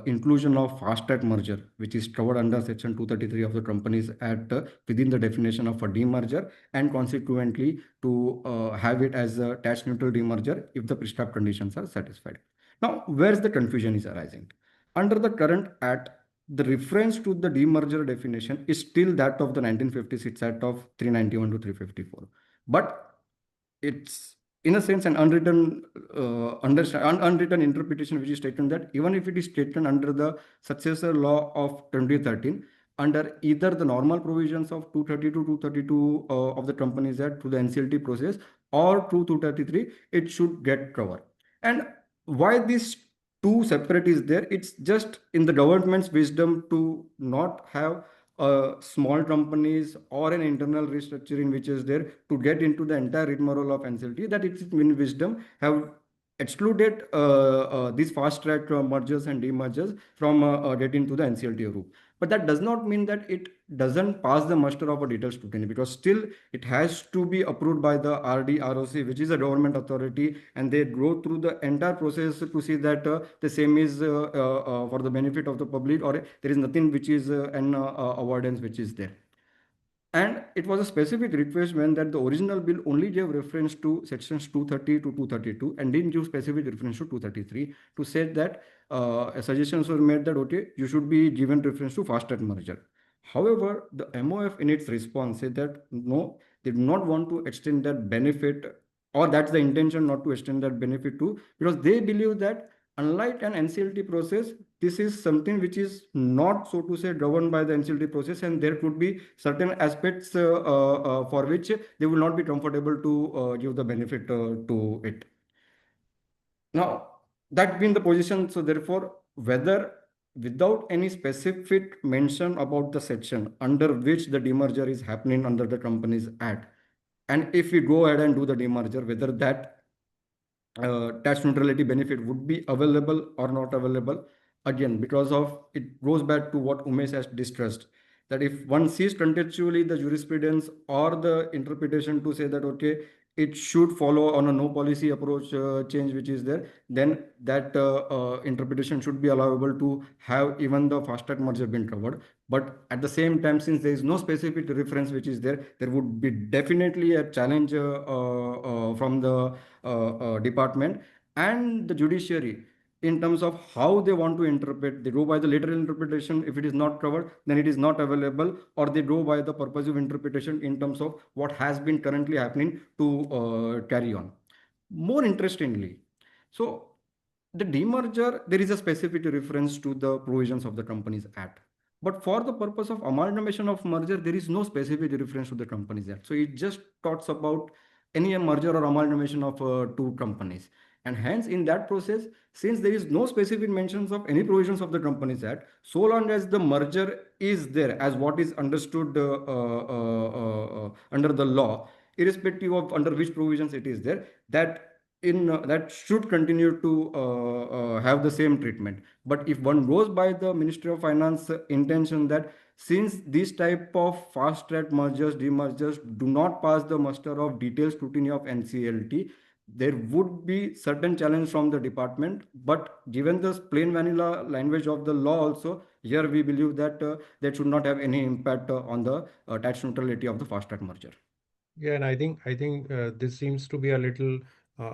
inclusion of fast-track merger, which is covered under section 233 of the Companies Act within the definition of a demerger, and consequently to have it as a tax-neutral demerger if the prescribed conditions are satisfied. Now, where's the confusion is arising? Under the current Act, the reference to the demerger definition is still that of the 1956 Act of 391 to 354. But it's in a sense, an unwritten unwritten interpretation which is taken that even if it is taken under the successor law of 2013, under either the normal provisions of 232, 232 of the Companies Act through the NCLT process or through 233, it should get covered. And why these two separate is there? It's just in the government's wisdom to not have small companies or an internal restructuring which is there to get into the entire rigmarole of NCLT, that it's in wisdom have excluded these fast track mergers and demergers from getting to the NCLT route. But that does not mean that it doesn't pass the muster of a detailed scrutiny, because still it has to be approved by the ROC, which is a government authority, and they go through the entire process to see that the same is for the benefit of the public, or there is nothing which is an avoidance which is there. And it was a specific request when that the original bill only gave reference to sections 230 to 232 and didn't give specific reference to 233, to say that suggestions were made that, okay, you should be given reference to fast track merger. However, the MOF in its response said that no, they do not want to extend that benefit, or that's the intention not to extend that benefit to, because they believe that unlike an NCLT process, this is something which is not, so to say, governed by the NCLT process, and there could be certain aspects for which they will not be comfortable to give the benefit to it. Now, that being the position, so therefore, whether without any specific mention about the section under which the demerger is happening under the Companies Act, and if we go ahead and do the demerger, whether that tax neutrality benefit would be available or not available, again, because of it goes back to what Umesh has discussed, that if one sees contextually the jurisprudence or the interpretation to say that, okay, it should follow on a no policy approach change which is there, then that interpretation should be allowable to have even the fast track merger been covered. But at the same time, since there is no specific reference which is there, there would be definitely a challenge from the department and the judiciary in terms of how they want to interpret. They go by the literal interpretation. If it is not covered, then it is not available, or they go by the purposive interpretation in terms of what has been currently happening to carry on. More interestingly, so the demerger, there is a specific reference to the provisions of the Companies Act. But for the purpose of amalgamation of merger, there is no specific reference to the Companies Act. So it just talks about any merger or amalgamation of two companies. And hence, in that process, since there is no specific mentions of any provisions of the Companies Act, so long as the merger is there as what is understood under the law, irrespective of under which provisions it is there, that that should continue to have the same treatment. But if one goes by the Ministry of Finance intention that since these type of fast track mergers, demergers do not pass the muster of detailed scrutiny of NCLT, there would be certain challenge from the department. But given the plain vanilla language of the law also, here we believe that that should not have any impact on the tax neutrality of the fast track merger. Yeah, and I think this seems to be a little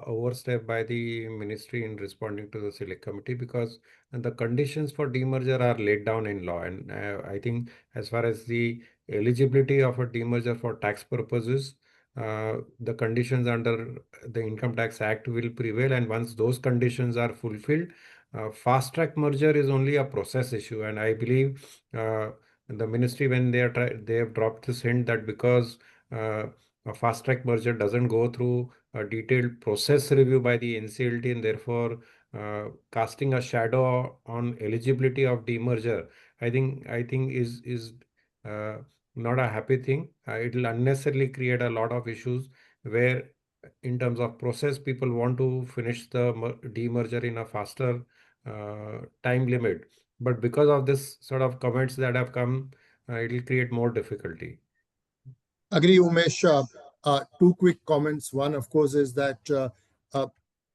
overstep by the ministry in responding to the select committee, because the conditions for demerger are laid down in law, and I think as far as the eligibility of a demerger for tax purposes, the conditions under the Income Tax Act will prevail, and once those conditions are fulfilled, fast track merger is only a process issue. And I believe the ministry, when they have dropped this hint that because a fast track merger doesn't go through a detailed process review by the NCLT, and therefore casting a shadow on eligibility of demerger, I think is not a happy thing. It will unnecessarily create a lot of issues where, in terms of process, people want to finish the demerger in a faster time limit. But because of this sort of comments that have come, it will create more difficulty. Agree, Umesh. Two quick comments. One, of course, is that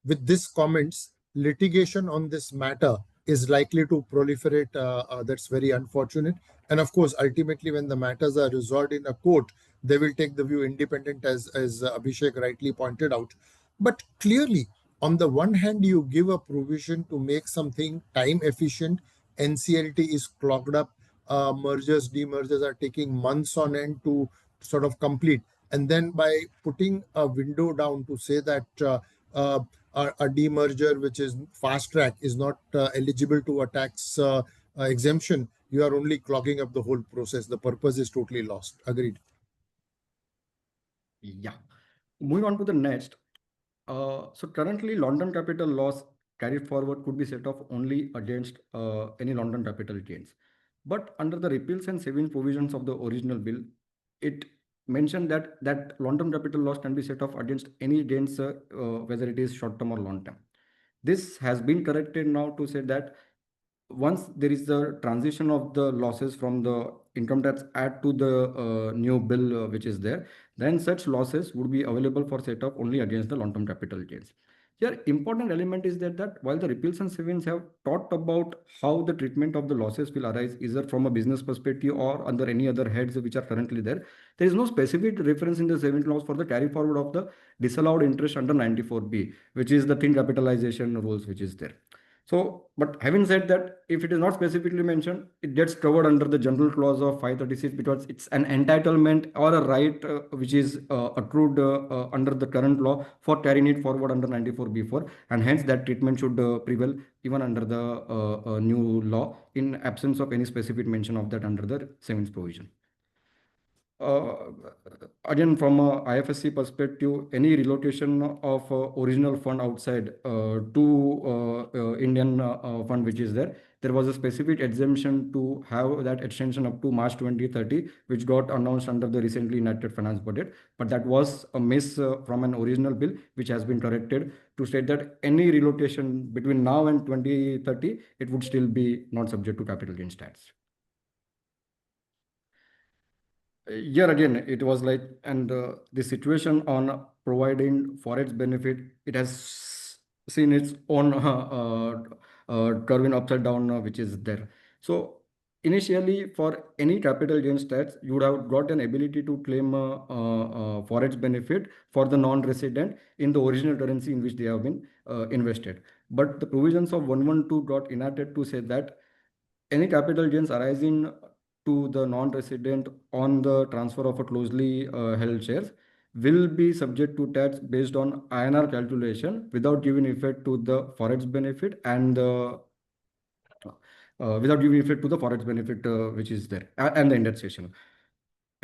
with these comments, litigation on this matter is likely to proliferate. That's very unfortunate. And of course, ultimately, when the matters are resolved in a court, they will take the view independent, as Abhishek rightly pointed out. But clearly, on the one hand, you give a provision to make something time efficient. NCLT is clogged up. Mergers, demergers are taking months on end to sort of complete. and then by putting a window down to say that a demerger which is fast track is not eligible to a tax exemption, you are only clogging up the whole process. The purpose is totally lost. Agreed. Yeah. Moving on to the next. So currently, London capital loss carried forward could be set off only against any London capital gains. But under the repeals and savings provisions of the original bill, it mentioned that London capital loss can be set off against any gains, whether it is short term or long term. This has been corrected now to say that once there is the transition of the losses from the income tax act to the new bill which is there, then such losses would be available for set off only against the long-term capital gains. Here, important element is that while the repeals and savings have talked about how the treatment of the losses will arise either from a business perspective or under any other heads which are currently there is no specific reference in the savings laws for the carry forward of the disallowed interest under 94B, which is the thin capitalization rules which is there. So, but having said that, if it is not specifically mentioned, it gets covered under the general clause of 536 because it's an entitlement or a right which is accrued under the current law for carrying it forward under 94B4, and hence that treatment should prevail even under the new law in absence of any specific mention of that under the savings provision. Again, from a IFSC perspective, any relocation of original fund outside to Indian fund which is there, there was a specific exemption to have that extension up to March 2030, which got announced under the recently enacted finance budget. But that was a miss from an original bill, which has been corrected to state that any relocation between now and 2030, it would still be not subject to capital gains tax. Here again, it was like, and the situation on providing forex benefit, it has seen its own curving upside down, which is there. So initially, for any capital gains tax, you would have got an ability to claim forex benefit for the non-resident in the original currency in which they have been invested. But the provisions of 112 got enacted to say that any capital gains arising to the non-resident on the transfer of a closely held shares will be subject to tax based on INR calculation without giving effect to the forex benefit and without giving effect to the forex benefit which is there and the indexation.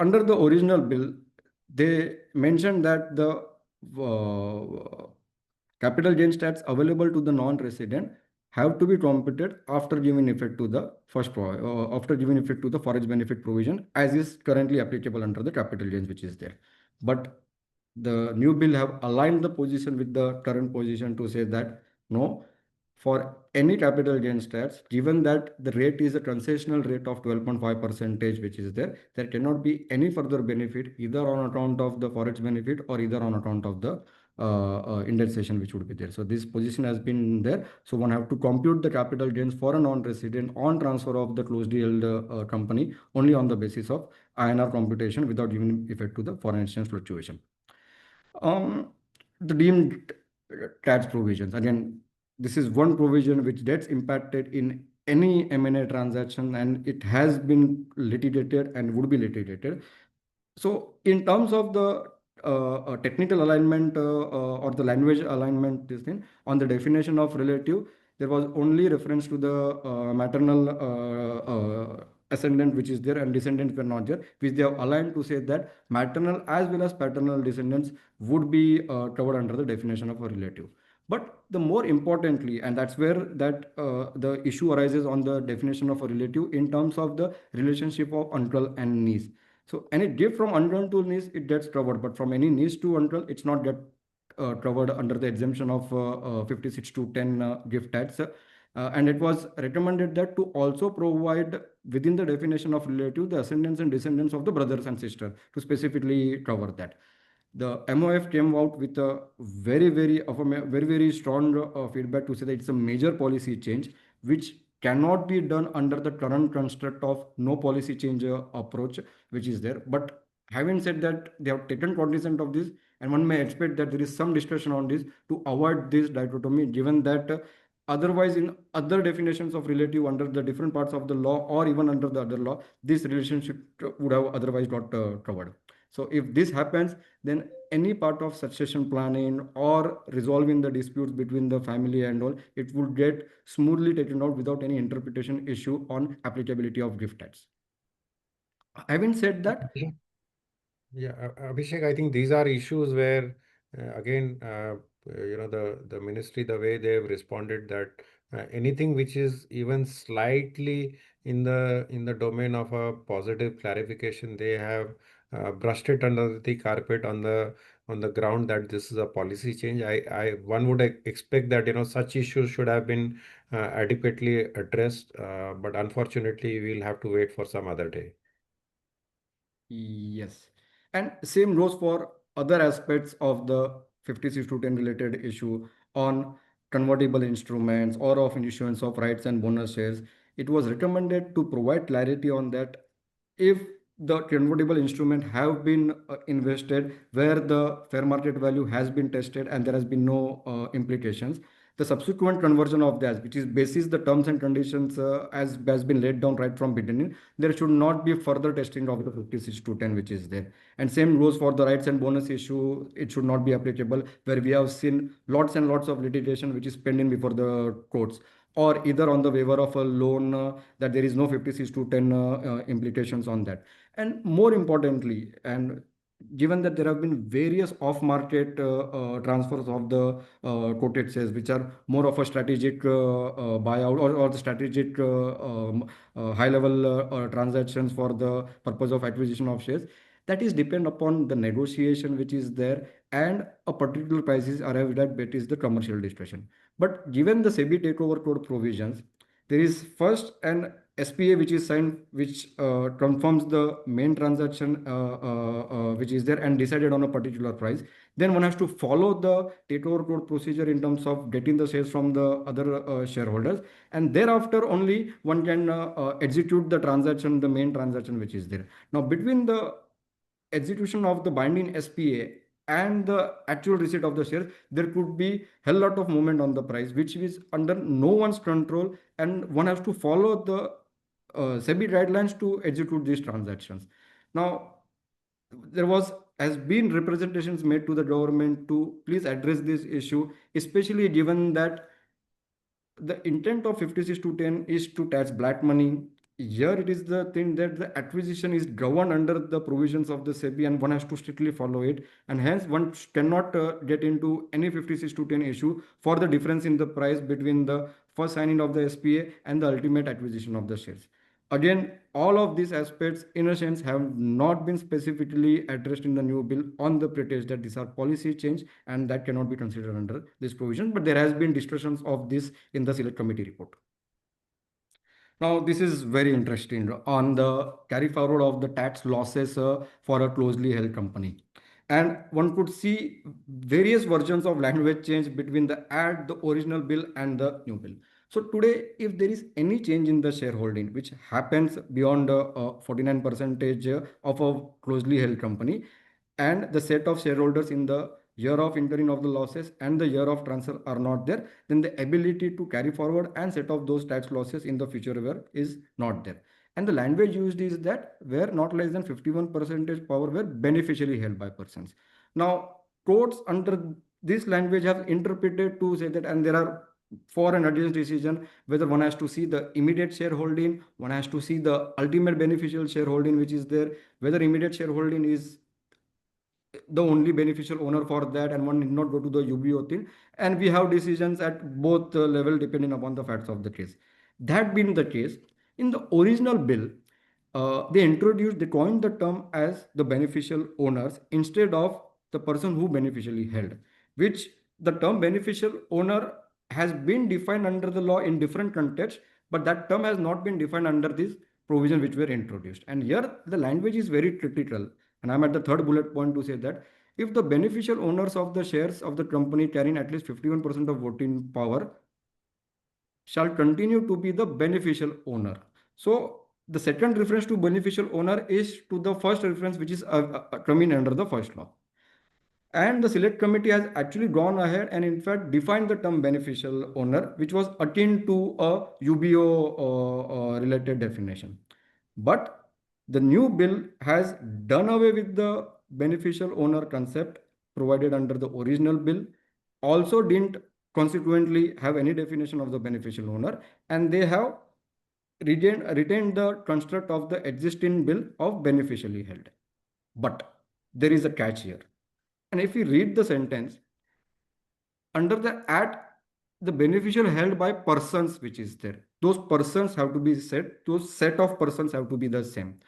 Under the original bill, they mentioned that the capital gains tax available to the non-resident have to be computed after giving effect to the after giving effect to the forex benefit provision as is currently applicable under the capital gains which is there. But the new bill have aligned the position with the current position to say that no, for any capital gains tax, given that the rate is a concessional rate of 12.5% which is there, there cannot be any further benefit either on account of the forex benefit or either on account of the indexation which would be there. So this position has been there. So one have to compute the capital gains for a non-resident on transfer of the closely held company only on the basis of INR computation without giving effect to the foreign exchange fluctuation. The deemed tax provisions. Again, this is one provision which gets impacted in any M&A transaction and it has been litigated and would be litigated. So in terms of the technical alignment or the language alignment, this thing on the definition of relative, there was only reference to the maternal ascendant which is there and descendants were not there, which they have aligned to say that maternal as well as paternal descendants would be covered under the definition of a relative. But the more importantly, and that's where that the issue arises on the definition of a relative in terms of the relationship of uncle and niece. So any gift from uncle to niece, it gets covered, but from any niece to uncle, it's not get covered under the exemption of 56 to 10 gift tax. And it was recommended that to also provide within the definition of relative the ascendants and descendants of the brothers and sisters to specifically cover that. The MOF came out with a very strong feedback to say that it's a major policy change which cannot be done under the current construct of no policy change approach which is there. But having said that, they have taken cognizance of this and one may expect that there is some discussion on this to avoid this dichotomy, given that otherwise in other definitions of relative under the different parts of the law or even under the other law, this relationship would have otherwise got covered. So if this happens, then any part of succession planning or resolving the disputes between the family and all, it would get smoothly taken out without any interpretation issue on applicability of gift tax. Having said that, Yeah, Abhishek, I think these are issues where, again, the ministry, the way they've responded, that anything which is even slightly in the domain of a positive clarification, they have brushed it under the carpet on the ground that this is a policy change. One would expect that such issues should have been adequately addressed, but unfortunately, we'll have to wait for some other day. yes. And same goes for other aspects of the 56-10 related issue on convertible instruments or of issuance of rights and bonus shares. It was recommended to provide clarity on that if the convertible instrument have been invested where the fair market value has been tested and there has been no implications, the subsequent conversion of that, which is basis the terms and conditions as has been laid down right from beginning, there should not be further testing of the 56-10 which is there. And same goes for the rights and bonus issue. It should not be applicable where we have seen lots and lots of litigation which is pending before the courts, or either on the waiver of a loan that there is no 56-10 implications on that. And more importantly, and given that there have been various off-market transfers of the quoted shares, which are more of a strategic buyout or the strategic high-level transactions for the purpose of acquisition of shares, that is depend upon the negotiation which is there and a particular price is arrived at, that is the commercial discussion. But given the SEBI takeover code provisions, there is first an SPA which is signed, which confirms the main transaction which is there and decided on a particular price. Then one has to follow the takeover code procedure in terms of getting the shares from the other shareholders, and thereafter only one can execute the transaction, the main transaction which is there. Now, between the execution of the binding SPA and the actual receipt of the shares, there could be hell lot of movement on the price, which is under no one's control, and one has to follow the SEBI guidelines to execute these transactions. Now, there has been representations made to the government to please address this issue, especially given that the intent of 56-10 is to tax black money. Here it is the thing that the acquisition is governed under the provisions of the SEBI and one has to strictly follow it, and hence one cannot get into any 56-10 issue for the difference in the price between the first signing of the SPA and the ultimate acquisition of the shares. Again, all of these aspects in a sense have not been specifically addressed in the new bill on the pretext that these are policy change and that cannot be considered under this provision, but there has been discussions of this in the select committee report. Now, this is very interesting on the carry forward of the tax losses for a closely held company. And one could see various versions of language change between the original bill and the new bill. So today, if there is any change in the shareholding, which happens beyond 49% of a closely held company, and the set of shareholders in the year of incurring of the losses and the year of transfer are not there, then the ability to carry forward and set off those tax losses in the future year is not there. And the language used is that where not less than 51% power were beneficially held by persons. Now, courts under this language have interpreted to say that, and there are for and against decision, whether one has to see the immediate shareholding, one has to see the ultimate beneficial shareholding which is there, whether immediate shareholding is the only beneficial owner for that and one need not go to the UBO thing, and we have decisions at both level depending upon the facts of the case. That being the case, in the original bill, they coined the term as the beneficial owners instead of the person who beneficially held, which the term beneficial owner has been defined under the law in different contexts, but that term has not been defined under this provision which were introduced. And here the language is very critical. And I'm at the third bullet point to say that if the beneficial owners of the shares of the company carrying at least 51% of voting power shall continue to be the beneficial owner. So the second reference to beneficial owner is to the first reference which is coming under the first law. And the select committee has actually gone ahead and in fact defined the term beneficial owner, which was akin to a UBO related definition. But the new bill has done away with the beneficial owner concept provided under the original bill also didn't consequently have any definition of the beneficial owner, and they have retained the construct of the existing bill of beneficially held. But there is a catch here. And if we read the sentence, under the act, the beneficial held by persons which is there, those persons have to be set, those set of persons have to be the same.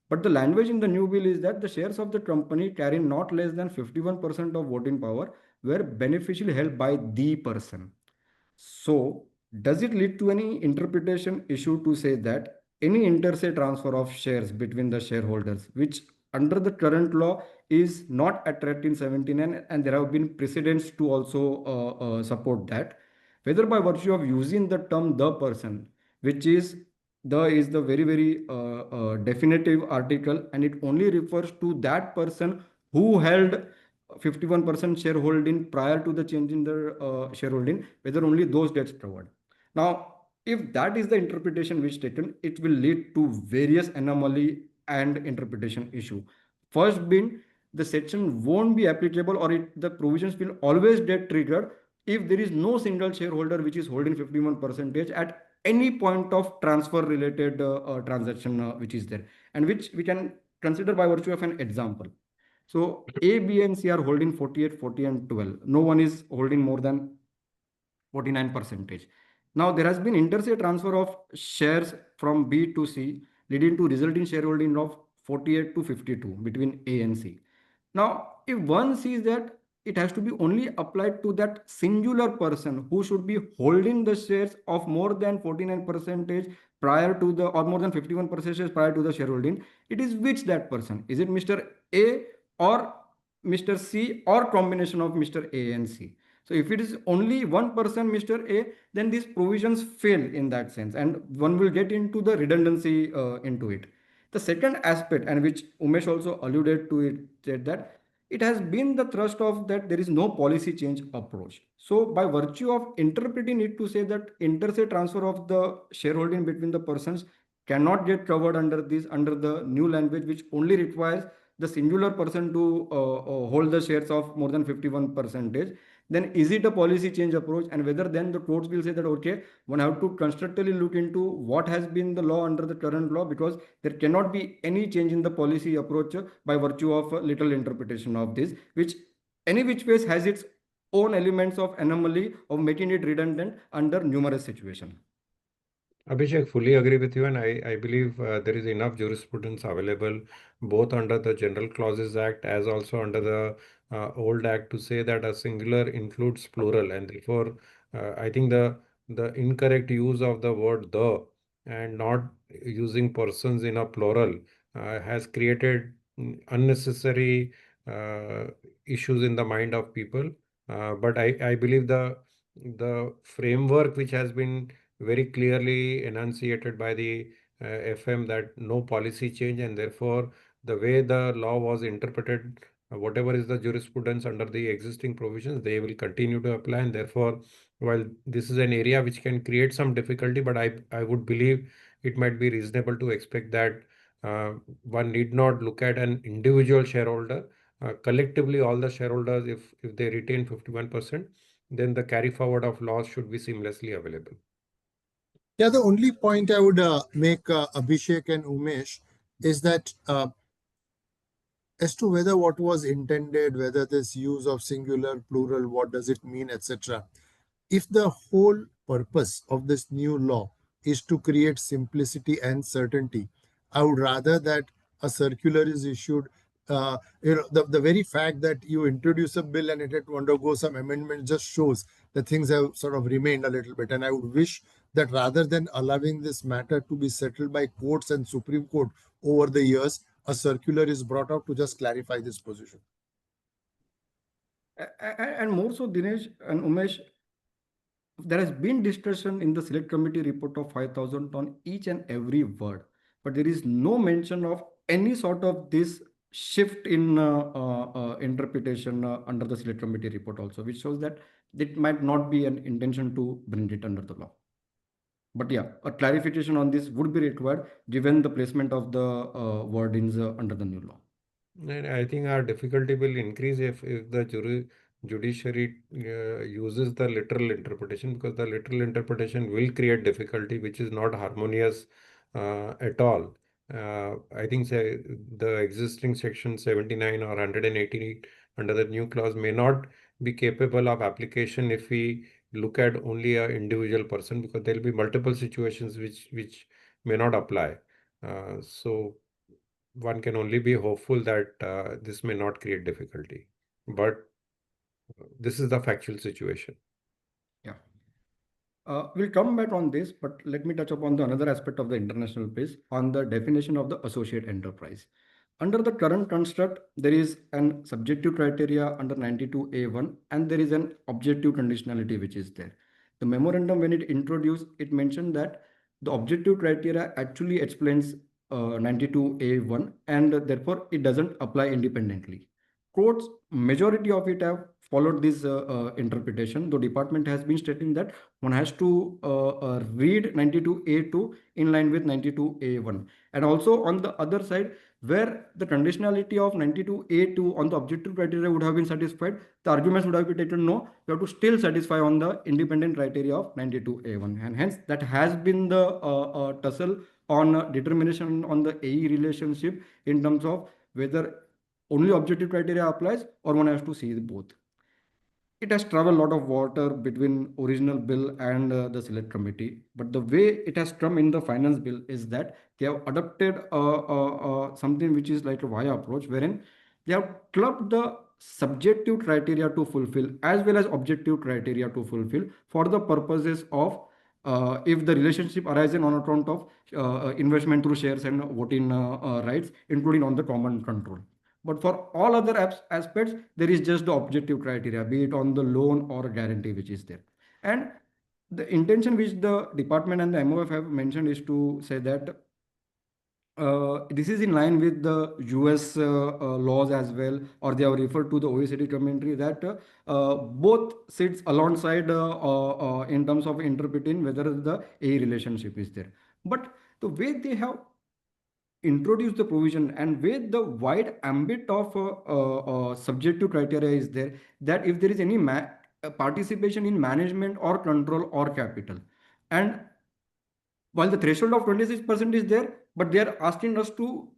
But the language in the new bill is that the shares of the company carry not less than 51% of voting power were beneficially held by the person. So, does it lead to any interpretation issue to say that any inter-se transfer of shares between the shareholders, which under the current law is not at 1379, and there have been precedents to also support that, whether by virtue of using the term the person, which is the very definitive article, and it only refers to that person who held 51% shareholding prior to the change in the shareholding, whether only those gets covered. Now, if that is the interpretation which taken, it will lead to various anomaly and interpretation issue. First being, the section won't be applicable, or the provisions will always get triggered if there is no single shareholder which is holding 51% at any point of transfer related transaction which is there, and which we can consider by virtue of an example. So A, B, and C are holding 48, 40, and 12. No one is holding more than 49%. Now there has been inter-se transfer of shares from B to C, leading to resulting shareholding of 48 to 52 between A and C. Now, if one sees that it has to be only applied to that singular person who should be holding the shares of more than 49% prior to the, or more than 51% prior to the shareholding, it is which that person? Is it Mr. A or Mr. C, or combination of Mr. A and C? So if it is only one person, Mr. A, then these provisions fail in that sense, and one will get into the redundancy into it. The second aspect, and which Umesh also alluded to it, said that it has been the thrust of that there is no policy change approach. So by virtue of interpreting it to say that inter-se transfer of the shareholding between the persons cannot get covered under this, under the new language, which only requires the singular person to hold the shares of more than 51%, then is it a policy change approach? And whether then the courts will say that, okay, one have to constructively look into what has been the law under the current law, because there cannot be any change in the policy approach by virtue of a little interpretation of this, which any which ways has its own elements of anomaly of making it redundant under numerous situations. Abhishek, fully agree with you, and I believe there is enough jurisprudence available both under the General Clauses Act as also under the old Act to say that a singular includes plural, and therefore I think the incorrect use of the word the and not using persons in a plural has created unnecessary uh, issues in the mind of people. But I believe the framework which has been very clearly enunciated by the FM that no policy change, and therefore the way the law was interpreted, whatever is the jurisprudence under the existing provisions, they will continue to apply. And therefore, while this is an area which can create some difficulty, but I would believe it might be reasonable to expect that one need not look at an individual shareholder. Collectively, all the shareholders, if they retain 51%, then the carry forward of laws should be seamlessly available. Yeah, the only point I would make, Abhishek and Umesh, is that as to whether what was intended, whether this use of singular, plural, what does it mean, etc. If the whole purpose of this new law is to create simplicity and certainty, I would rather that a circular is issued. The very fact that you introduce a bill and it had to undergo some amendment just shows that things have sort of remained a little bit. And I would wish that rather than allowing this matter to be settled by courts and Supreme Court over the years, a circular is brought out to just clarify this position. And more so, Dinesh and Umesh, there has been discussion in the select committee report of 5,000 on each and every word, but there is no mention of any sort of this shift in interpretation under the select committee report also, which shows that it might not be an intention to bring it under the law. But yeah, a clarification on this would be required given the placement of the wordings under the new law. And I think our difficulty will increase if the judiciary uses the literal interpretation, because the literal interpretation will create difficulty, which is not harmonious at all. I think say, the existing section 79 or 188 under the new clause may not be capable of application if we look at only a individual person, because there will be multiple situations which may not apply. So one can only be hopeful that this may not create difficulty. But this is the factual situation. Yeah. We'll come back on this, but let me touch upon the another aspect of the international piece on the definition of the associate enterprise. Under the current construct, there is an subjective criteria under 92A1 and there is an objective conditionality which is there. The memorandum, when it introduced, it mentioned that the objective criteria actually explains 92A1 and therefore it doesn't apply independently. Courts, majority of it have followed this interpretation. The department has been stating that one has to read 92A2 in line with 92A1. And also on the other side, where the conditionality of 92A2 on the objective criteria would have been satisfied, the arguments would have been taken, no, you have to still satisfy on the independent criteria of 92A1. And hence that has been the tussle on determination on the AE relationship in terms of whether only objective criteria applies or one has to see both. It has traveled a lot of water between original bill and the select committee, but the way it has come in the finance bill is that they have adopted something which is like a via approach, wherein they have clubbed the subjective criteria to fulfill as well as objective criteria to fulfill for the purposes of if the relationship arises on account of investment through shares and voting rights, including on the common control. But for all other aspects, there is just the objective criteria, be it on the loan or guarantee which is there. And the intention which the department and the MOF have mentioned is to say that this is in line with the US laws as well, or they have referred to the OECD commentary that both sits alongside in terms of interpreting whether the A relationship is there. But the way they have introduce the provision and with the wide ambit of subjective criteria is there, that if there is any participation in management or control or capital, and while the threshold of 26% is there, but they are asking us to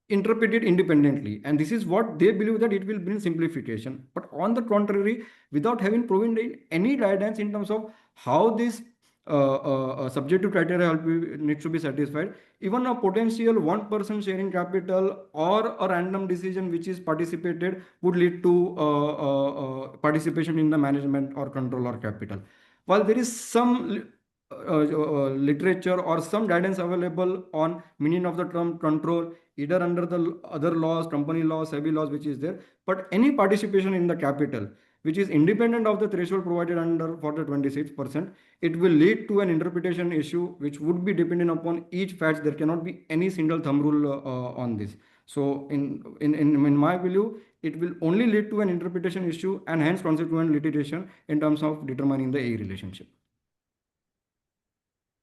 interpret it independently, and this is what they believe that it will bring simplification. But on the contrary, without having provided any guidance in terms of how this subjective criteria needs to be satisfied, even a potential 1% sharing capital or a random decision which is participated would lead to participation in the management or control or capital. While there is some literature or some guidance available on meaning of the term control, either under the other laws, company laws, SEBI laws, which is there, but any participation in the capital which is independent of the threshold provided under for the 26%, it will lead to an interpretation issue which would be dependent upon each fact. There cannot be any single thumb rule on this. So in my view, it will only lead to an interpretation issue and hence consequent litigation in terms of determining the A relationship.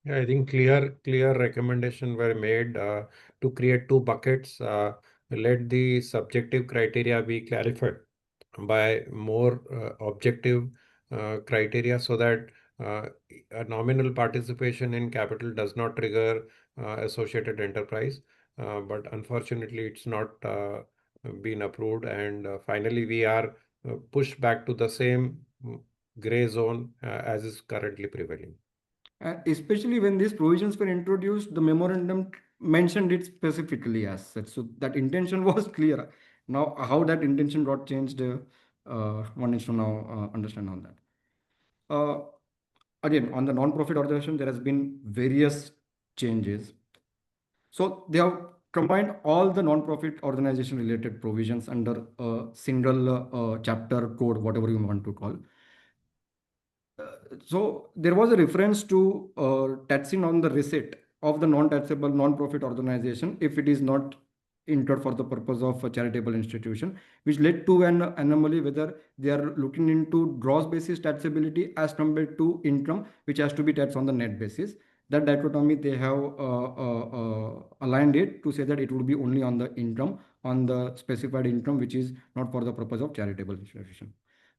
Yeah, I think clear recommendation were made to create two buckets. Let the subjective criteria be clarified by more objective criteria, so that a nominal participation in capital does not trigger associated enterprise. But unfortunately, it's not been approved, and finally we are pushed back to the same gray zone as is currently prevailing. Especially when these provisions were introduced, the memorandum mentioned it specifically as such. So that intention was clear. Now, how that intention got changed, one needs to now understand on that. Again, on the non-profit organization, there has been various changes. So they have combined all the non-profit organization related provisions under a single chapter code, whatever you want to call. So there was a reference to taxing on the receipt of the non-taxable non-profit organization if it is not incurred for the purpose of a charitable institution, which led to an anomaly whether they are looking into gross basis taxability as compared to income, which has to be taxed on the net basis. That dichotomy they have aligned it to say that it would be only on the income on the specified income which is not for the purpose of charitable institution.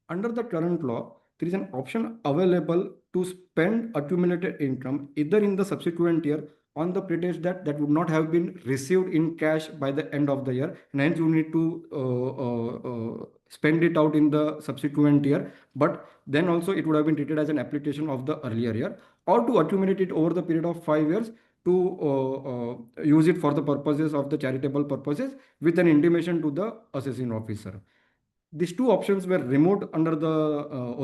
Under the current law, there is an option available to spend accumulated income either in the subsequent year on the pretext that that would not have been received in cash by the end of the year, and hence you need to spend it out in the subsequent year, but then also it would have been treated as an application of the earlier year, or to accumulate it over the period of 5 years to use it for the purposes of the charitable purposes with an intimation to the assessing officer. These two options were removed under the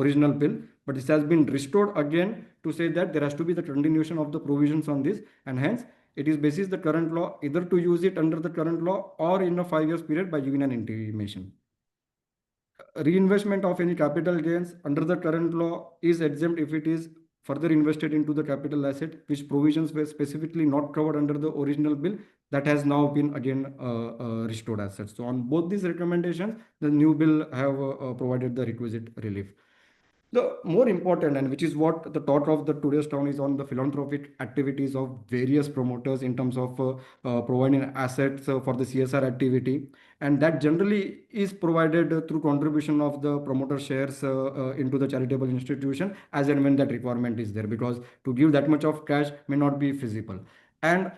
original bill, but this has been restored again to say that there has to be the continuation of the provisions on this, and hence it is basis the current law either to use it under the current law or in a 5 years period by giving an intimation. Reinvestment of any capital gains under the current law is exempt if it is further invested into the capital asset, which provisions were specifically not covered under the original bill. That has now been again restored as such. So on both these recommendations, the new bill have provided the requisite relief. The more important, and which is what the thought of the today's town is, on the philanthropic activities of various promoters in terms of providing assets for the CSR activity, and that generally is provided through contribution of the promoter shares into the charitable institution as and when that requirement is there, because to give that much of cash may not be feasible. And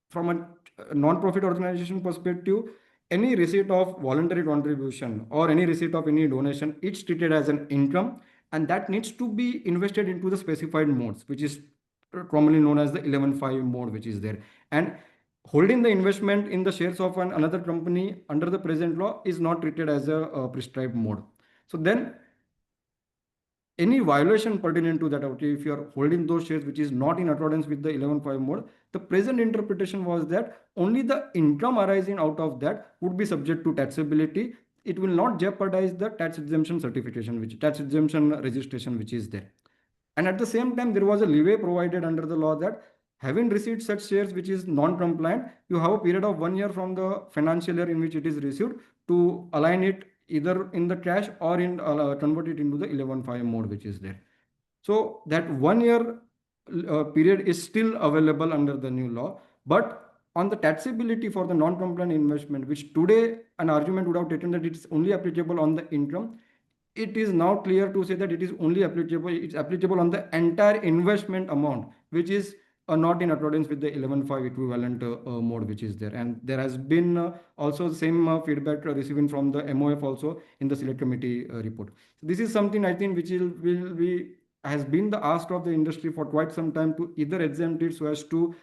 from a non-profit organization perspective, any receipt of voluntary contribution or any receipt of any donation, it's treated as an income, and that needs to be invested into the specified modes, which is commonly known as the 11.5 mode, which is there. And holding the investment in the shares of another company under the present law is not treated as a prescribed mode. So then any violation pertinent to that, okay, if you are holding those shares which is not in accordance with the 11.5 mode, the present interpretation was that only the income arising out of that would be subject to taxability. It will not jeopardize the tax exemption certification, which tax exemption registration which is there. And at the same time, there was a leeway provided under the law that having received such shares which is non-compliant, you have a period of 1 year from the financial year in which it is received to align it either in the cash or in convert it into the 11.5 mode which is there. So that 1 year period is still available under the new law, but on the taxability for the non-compliant investment, which today an argument would have taken that it's only applicable on the income, it is now clear to say that it is only applicable, it's applicable on the entire investment amount, which is not in accordance with the 11.5 equivalent mode which is there. And there has been also the same feedback receiving from the MOF also in the select committee report. So this is something I think which will be has been the ask of the industry for quite some time, to either exempt it so as to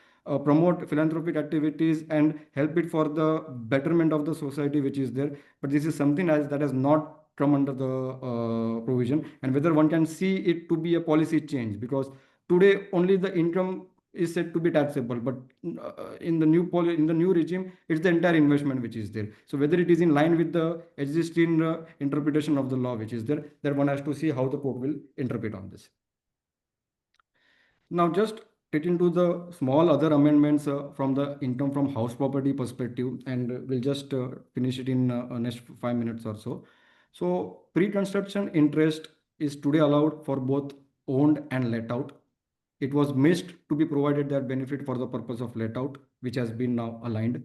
promote philanthropic activities and help it for the betterment of the society which is there. But this is something that has not come under the provision, and whether one can see it to be a policy change, because today only the income is said to be taxable, but in the new regime, it's the entire investment which is there. So whether it is in line with the existing interpretation of the law which is there, that one has to see how the court will interpret on this. Now just get into the small other amendments from the income from house property perspective, and we'll just finish it in next 5 minutes or so. So pre-construction interest is today allowed for both owned and let out. It was missed to be provided that benefit for the purpose of let out, which has been now aligned.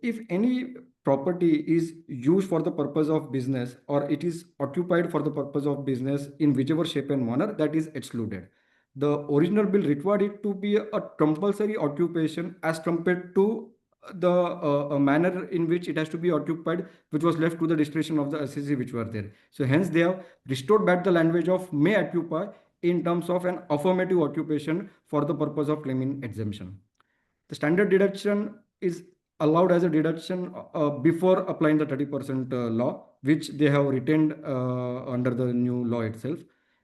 If any property is used for the purpose of business, or it is occupied for the purpose of business in whichever shape and manner, that is excluded. The original bill required it to be a compulsory occupation as compared to the manner in which it has to be occupied, which was left to the discretion of the assessee which were there. So hence they have restored back the language of may occupy in terms of an affirmative occupation for the purpose of claiming exemption. The standard deduction is allowed as a deduction before applying the 30% law, which they have retained under the new law itself.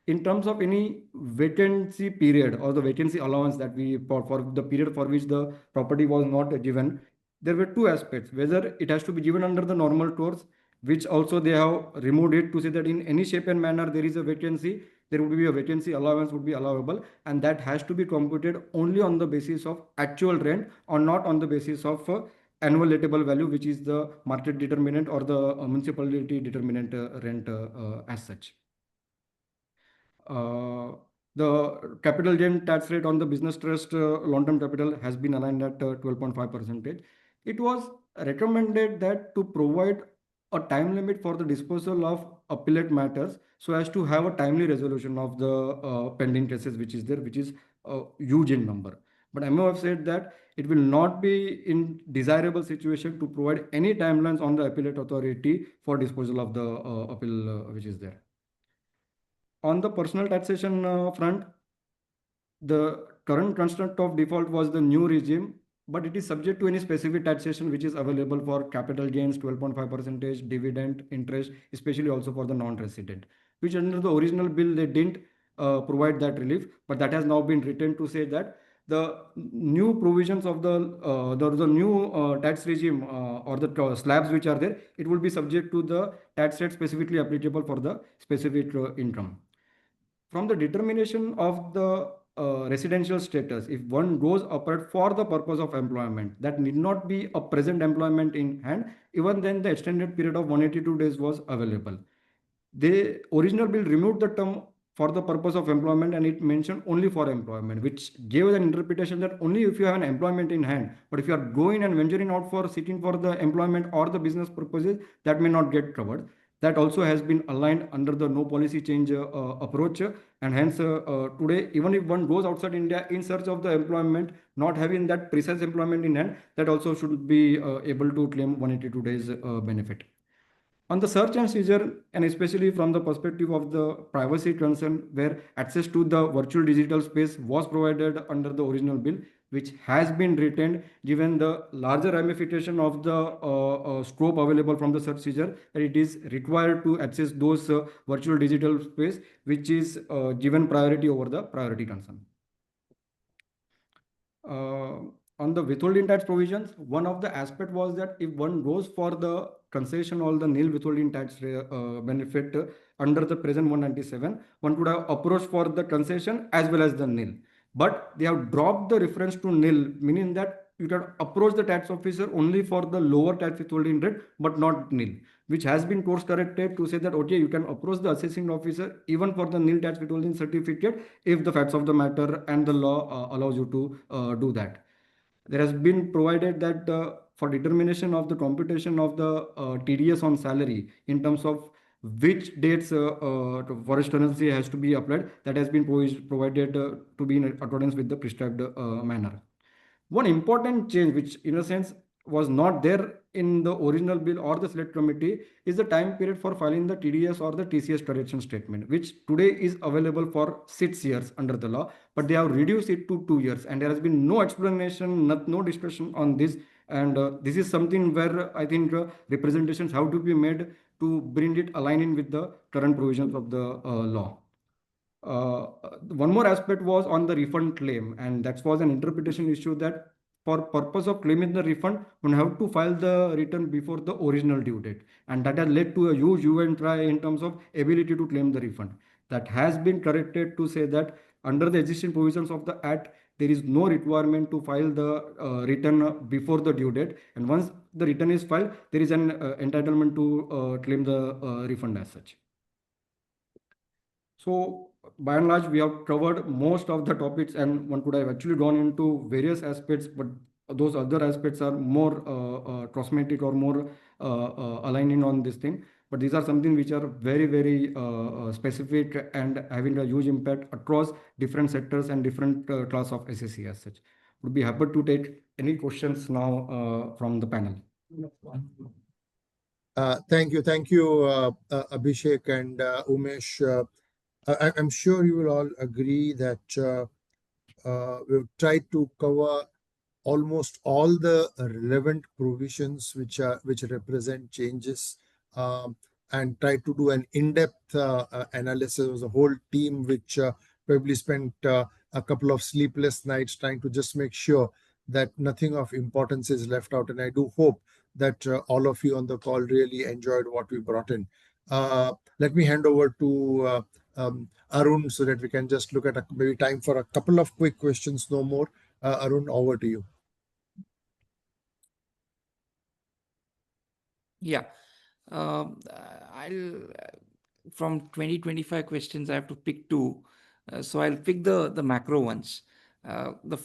In terms of any vacancy period or the vacancy allowance that we for the period for which the property was not given, there were two aspects: whether it has to be given under the normal course, which also they have removed it to say that in any shape and manner there is a vacancy, there would be a vacancy allowance would be allowable, and that has to be computed only on the basis of actual rent or not on the basis of annual lettable value, which is the market determinant or the municipality determinant rent as such. The capital gain tax rate on the business trust long-term capital has been aligned at 12.5%. It was recommended that to provide a time limit for the disposal of appellate matters so as to have a timely resolution of the pending cases which is there, which is huge in number. But MO have said that it will not be in desirable situation to provide any timelines on the appellate authority for disposal of the appeal which is there. On the personal taxation front, the current construct of default was the new regime, but it is subject to any specific taxation which is available for capital gains, 12.5%, dividend, interest, especially also for the non-resident, which under the original bill they didn't provide that relief, but that has now been written to say that the new provisions of the new tax regime or the slabs which are there, it will be subject to the tax rate specifically applicable for the specific income. From the determination of the residential status, if one goes abroad for the purpose of employment, that need not be a present employment in hand, even then the extended period of 182 days was available. The original bill removed the term for the purpose of employment and it mentioned only for employment, which gave an interpretation that only if you have an employment in hand, but if you are going and venturing out for seeking for the employment or the business purposes, that may not get covered. That also has been aligned under the no policy change approach, and hence today even if one goes outside India in search of the employment, not having that precise employment in hand, that also should be able to claim 182 days benefit. On the search and seizure, and especially from the perspective of the privacy concern, where access to the virtual digital space was provided under the original bill, which has been retained given the larger ramification of the scope available from the search seizure, that it is required to access those virtual digital space, which is given priority over the priority concern. On the withholding tax provisions, one of the aspect was that if one goes for the concession or the nil withholding tax benefit under the present 197, one could have approached for the concession as well as the nil. But they have dropped the reference to nil, meaning that you can approach the tax officer only for the lower tax withholding rate, but not nil, which has been course corrected to say that, okay, you can approach the assessing officer even for the nil tax withholding certificate if the facts of the matter and the law allows you to do that. There has been provided that for determination of the computation of the TDS on salary in terms of which dates forest tenancy has to be applied, that has been provided to be in accordance with the prescribed manner. One important change, which in a sense was not there in the original bill or the select committee, is the time period for filing the TDS or the TCS correction statement, which today is available for 6 years under the law, but they have reduced it to 2 years, and there has been no explanation, no discussion on this. And this is something where I think representations have to be made to bring it aligning with the current provisions of the law. One more aspect was on the refund claim, and that was an interpretation issue that for purpose of claiming the refund, one have to file the return before the original due date, and that has led to a huge hue and cry in terms of ability to claim the refund. That has been corrected to say that under the existing provisions of the Act, there is no requirement to file the return before the due date, and once the return is filed, there is an entitlement to claim the refund as such. So by and large, we have covered most of the topics, and one could have actually gone into various aspects, but those other aspects are more cosmetic or more aligning on this thing. But these are something which are very, very specific and having a huge impact across different sectors and different class of SSC as such. Would be happy to take any questions now from the panel. Thank you, Abhishek and Umesh. I'm sure you will all agree that we've tried to cover almost all the relevant provisions which represent changes, and try to do an in-depth analysis. It was a whole team which probably spent a couple of sleepless nights trying to just make sure that nothing of importance is left out. And I do hope that all of you on the call really enjoyed what we brought in. Let me hand over to Arun so that we can just look at maybe time for a couple of quick questions, no more. Arun, over to you. Yeah. I'll from 20-25 questions, I have to pick two. So I'll pick the macro ones.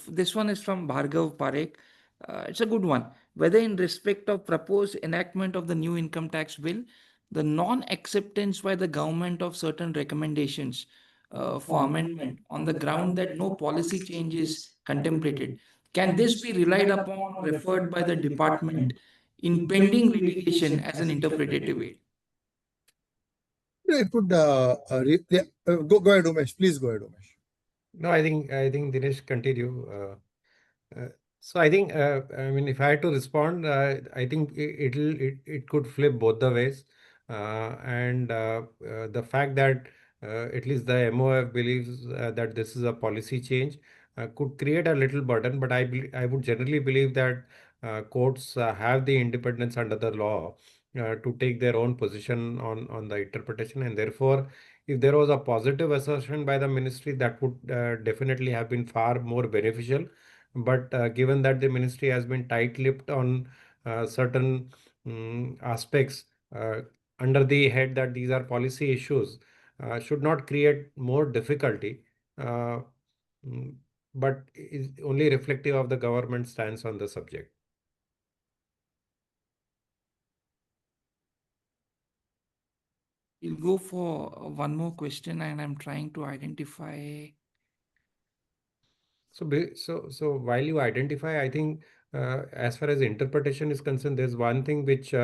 This one is from Bhargav Parekh. It's a good one. Whether in respect of proposed enactment of the new income tax bill, the non-acceptance by the government of certain recommendations for amendment on the ground that no policy change is contemplated, can this be relied upon or referred by the department in pending litigation as an interpretative aid? It would, go ahead, Umesh. Please go ahead, Umesh. No, I think Dinesh continue. So I think I mean, if I had to respond, I think it could flip both the ways, and the fact that at least the MOF believes that this is a policy change could create a little burden, but I would generally believe that courts have the independence under the law to take their own position on the interpretation, and therefore, if there was a positive assertion by the ministry, that would definitely have been far more beneficial. But given that the ministry has been tight-lipped on certain aspects uh, under the head that these are policy issues, should not create more difficulty, uh, mm, but is only reflective of the government stance on the subject. We'll go for one more question, and I'm trying to identify. So while you identify, I think as far as interpretation is concerned, there's one thing which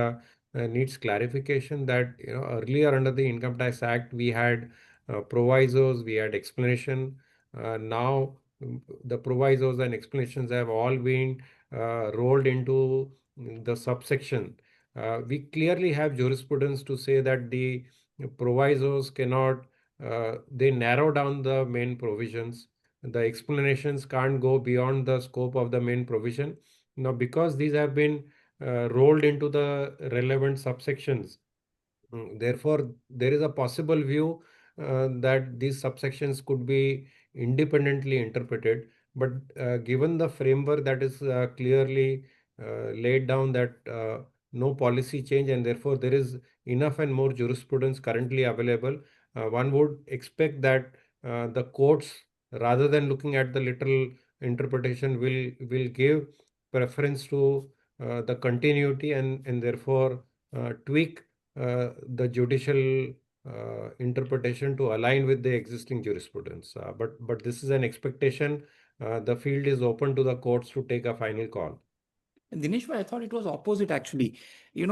needs clarification, that earlier under the Income Tax Act we had provisos, we had explanation. Now the provisos and explanations have all been rolled into the subsection. We clearly have jurisprudence to say that the provisos cannot, they narrow down the main provisions. The explanations can't go beyond the scope of the main provision. Now, because these have been rolled into the relevant subsections, therefore, there is a possible view that these subsections could be independently interpreted. But given the framework that is clearly laid down, that no policy change, and therefore there is enough and more jurisprudence currently available, one would expect that the courts, rather than looking at the literal interpretation, will give preference to the continuity, and therefore tweak the judicial interpretation to align with the existing jurisprudence. But this is an expectation. The field is open to the courts to take a final call. Dinesh, I thought it was opposite actually. I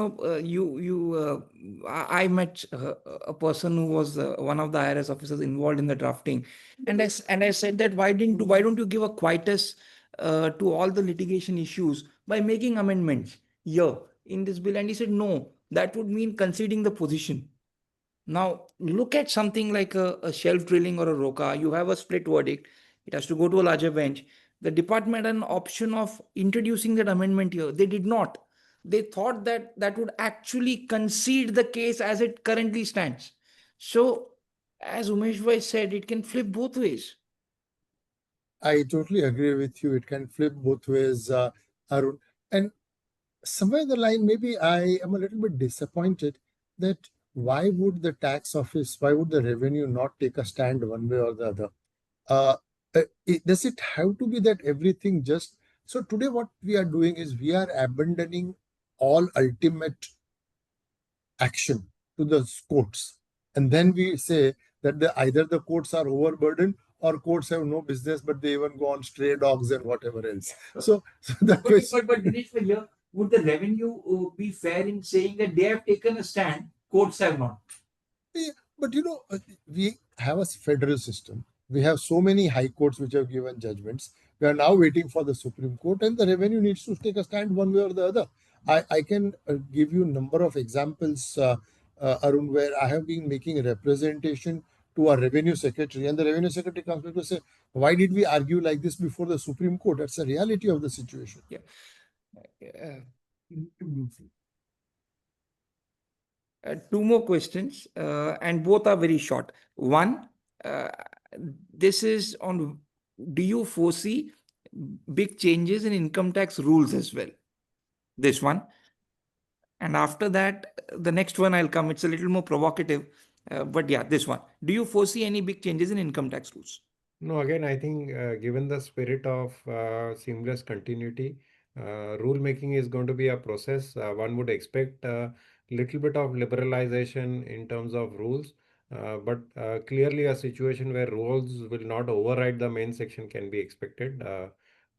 met a person who was one of the IRS officers involved in the drafting, and I said that why don't you give a quietus to all the litigation issues by making amendments here in this bill? And he said no, that would mean conceding the position. Now look at something like a shelf drilling or a roca. You have a split verdict. It has to go to a larger bench. The department had an option of introducing that amendment here. They did not. They thought that that would actually concede the case as it currently stands. So, as Umesh Bhai said, it can flip both ways. I totally agree with you. It can flip both ways, Arun. And somewhere in the line, maybe I am a little bit disappointed that why would the tax office, why would the revenue not take a stand one way or the other? Does it have to be that everything just... So today what we are doing is we are abandoning all ultimate action to the courts. And then we say that either the courts are overburdened or courts have no business, but they even go on stray dogs and whatever else. So the question... But Dinesh, here, would the revenue be fair in saying that they have taken a stand, courts have not? Yeah, but we have a federal system. We have so many high courts which have given judgments. We are now waiting for the Supreme Court, and the revenue needs to take a stand one way or the other. I can give you a number of examples, Arun, where I have been making representation to a revenue secretary, and the revenue secretary comes back to say, why did we argue like this before the Supreme Court? That's the reality of the situation. Yeah. Two more questions, and both are very short. One, this is on, do you foresee big changes in income tax rules as well? This one. And after that, the next one I'll come. It's a little more provocative, but yeah, this one. Do you foresee any big changes in income tax rules? No, again, I think given the spirit of seamless continuity, rule making is going to be a process. One would expect a little bit of liberalization in terms of rules, but clearly a situation where rules will not override the main section can be expected.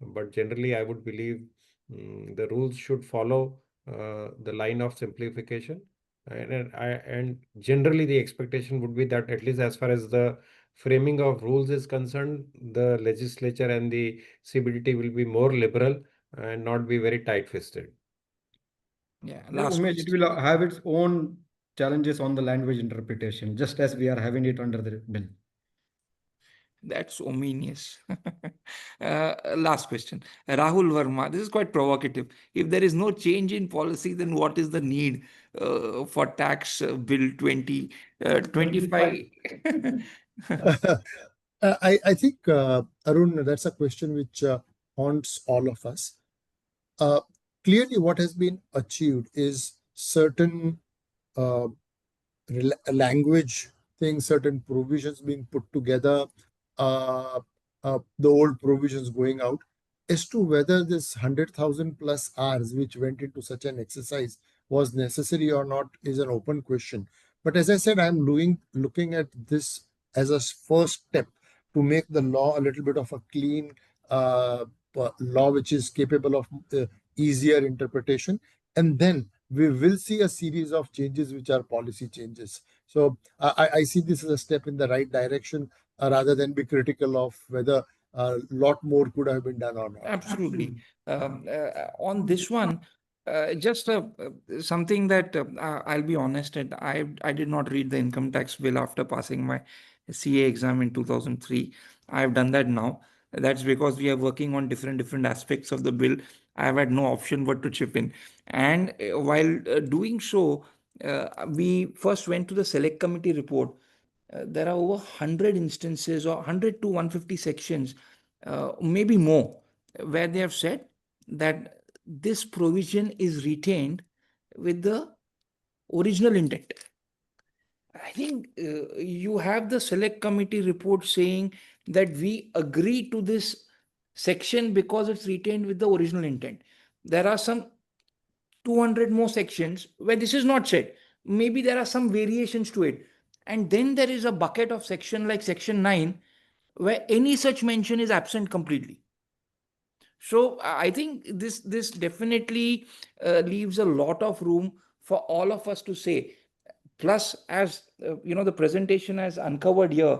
But generally, I would believe the rules should follow the line of simplification. And generally, the expectation would be that at least as far as the framing of rules is concerned, the legislature and the CBDT will be more liberal and not be very tight-fisted. Yeah, Yeah, last Umesh, it question. will have its own challenges on the language interpretation, just as we are having it under the bill. That's ominous. Last question. Rahul Verma, this is quite provocative. If there is no change in policy, then what is the need for tax bill 2025? I think, Arun, that's a question which haunts all of us. Clearly, what has been achieved is certain language things, certain provisions being put together, the old provisions going out. As to whether this 100,000 plus hours which went into such an exercise was necessary or not is an open question. But as I said, I'm looking at this as a first step to make the law a little bit of a clean law which is capable of easier interpretation. And then we will see a series of changes which are policy changes. So I see this as a step in the right direction rather than be critical of whether a lot more could have been done or not. Absolutely. On this one, just something that I'll be honest, and I did not read the income tax bill after passing my CA exam in 2003. I've done that now. That's because we are working on different aspects of the bill. I've had no option but to chip in. And while doing so, we first went to the select committee report. There are over 100 instances or 100 to 150 sections, maybe more, where they have said that this provision is retained with the original intent. I think you have the select committee report saying that we agree to this section because it's retained with the original intent. There are some 200 more sections where this is not said. Maybe there are some variations to it. And then there is a bucket of section like section 9 where any such mention is absent completely. So I think this definitely leaves a lot of room for all of us to say. Plus, as the presentation has uncovered here,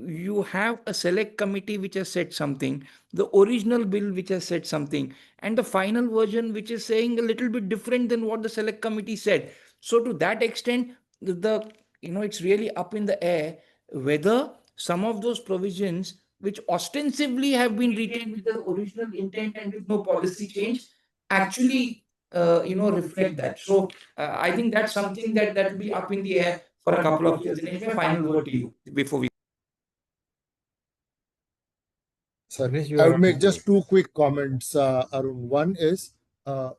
you have a select committee which has said something, the original bill which has said something, and the final version which is saying a little bit different than what the select committee said. So to that extent, it's really up in the air whether some of those provisions which ostensibly have been retained with the original intent and with no policy change actually reflect that. So I think that's something that will be up in the air for a couple of years. Dinesh, my final word to you before we. So Dinesh, you I are would on make mute. just two quick comments, Arun. One is, who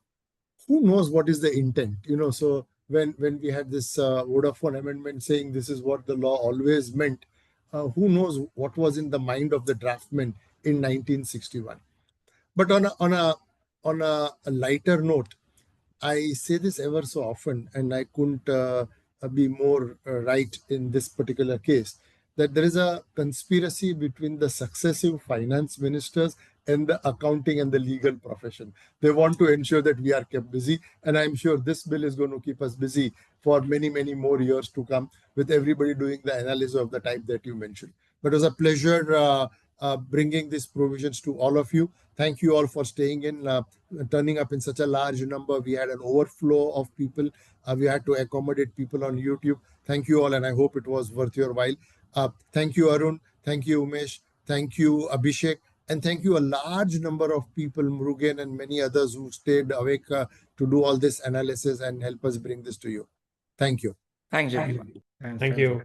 knows what is the intent? So when we had this Vodafone amendment saying this is what the law always meant, who knows what was in the mind of the draftman in 1961? But on a lighter note, I say this ever so often, and I couldn't be more right in this particular case, that there is a conspiracy between the successive finance ministers and the accounting and the legal profession. They want to ensure that we are kept busy, and I'm sure this bill is going to keep us busy for many, many more years to come, with everybody doing the analysis of the type that you mentioned. But it was a pleasure bringing these provisions to all of you. Thank you all for staying in, turning up in such a large number. We had an overflow of people. We had to accommodate people on YouTube. Thank you all, and I hope it was worth your while. Thank you, Arun. Thank you, Umesh. Thank you, Abhishek. And thank you, a large number of people, Murugan and many others who stayed awake to do all this analysis and help us bring this to you. Thank you. Thanks, everyone. Thank you.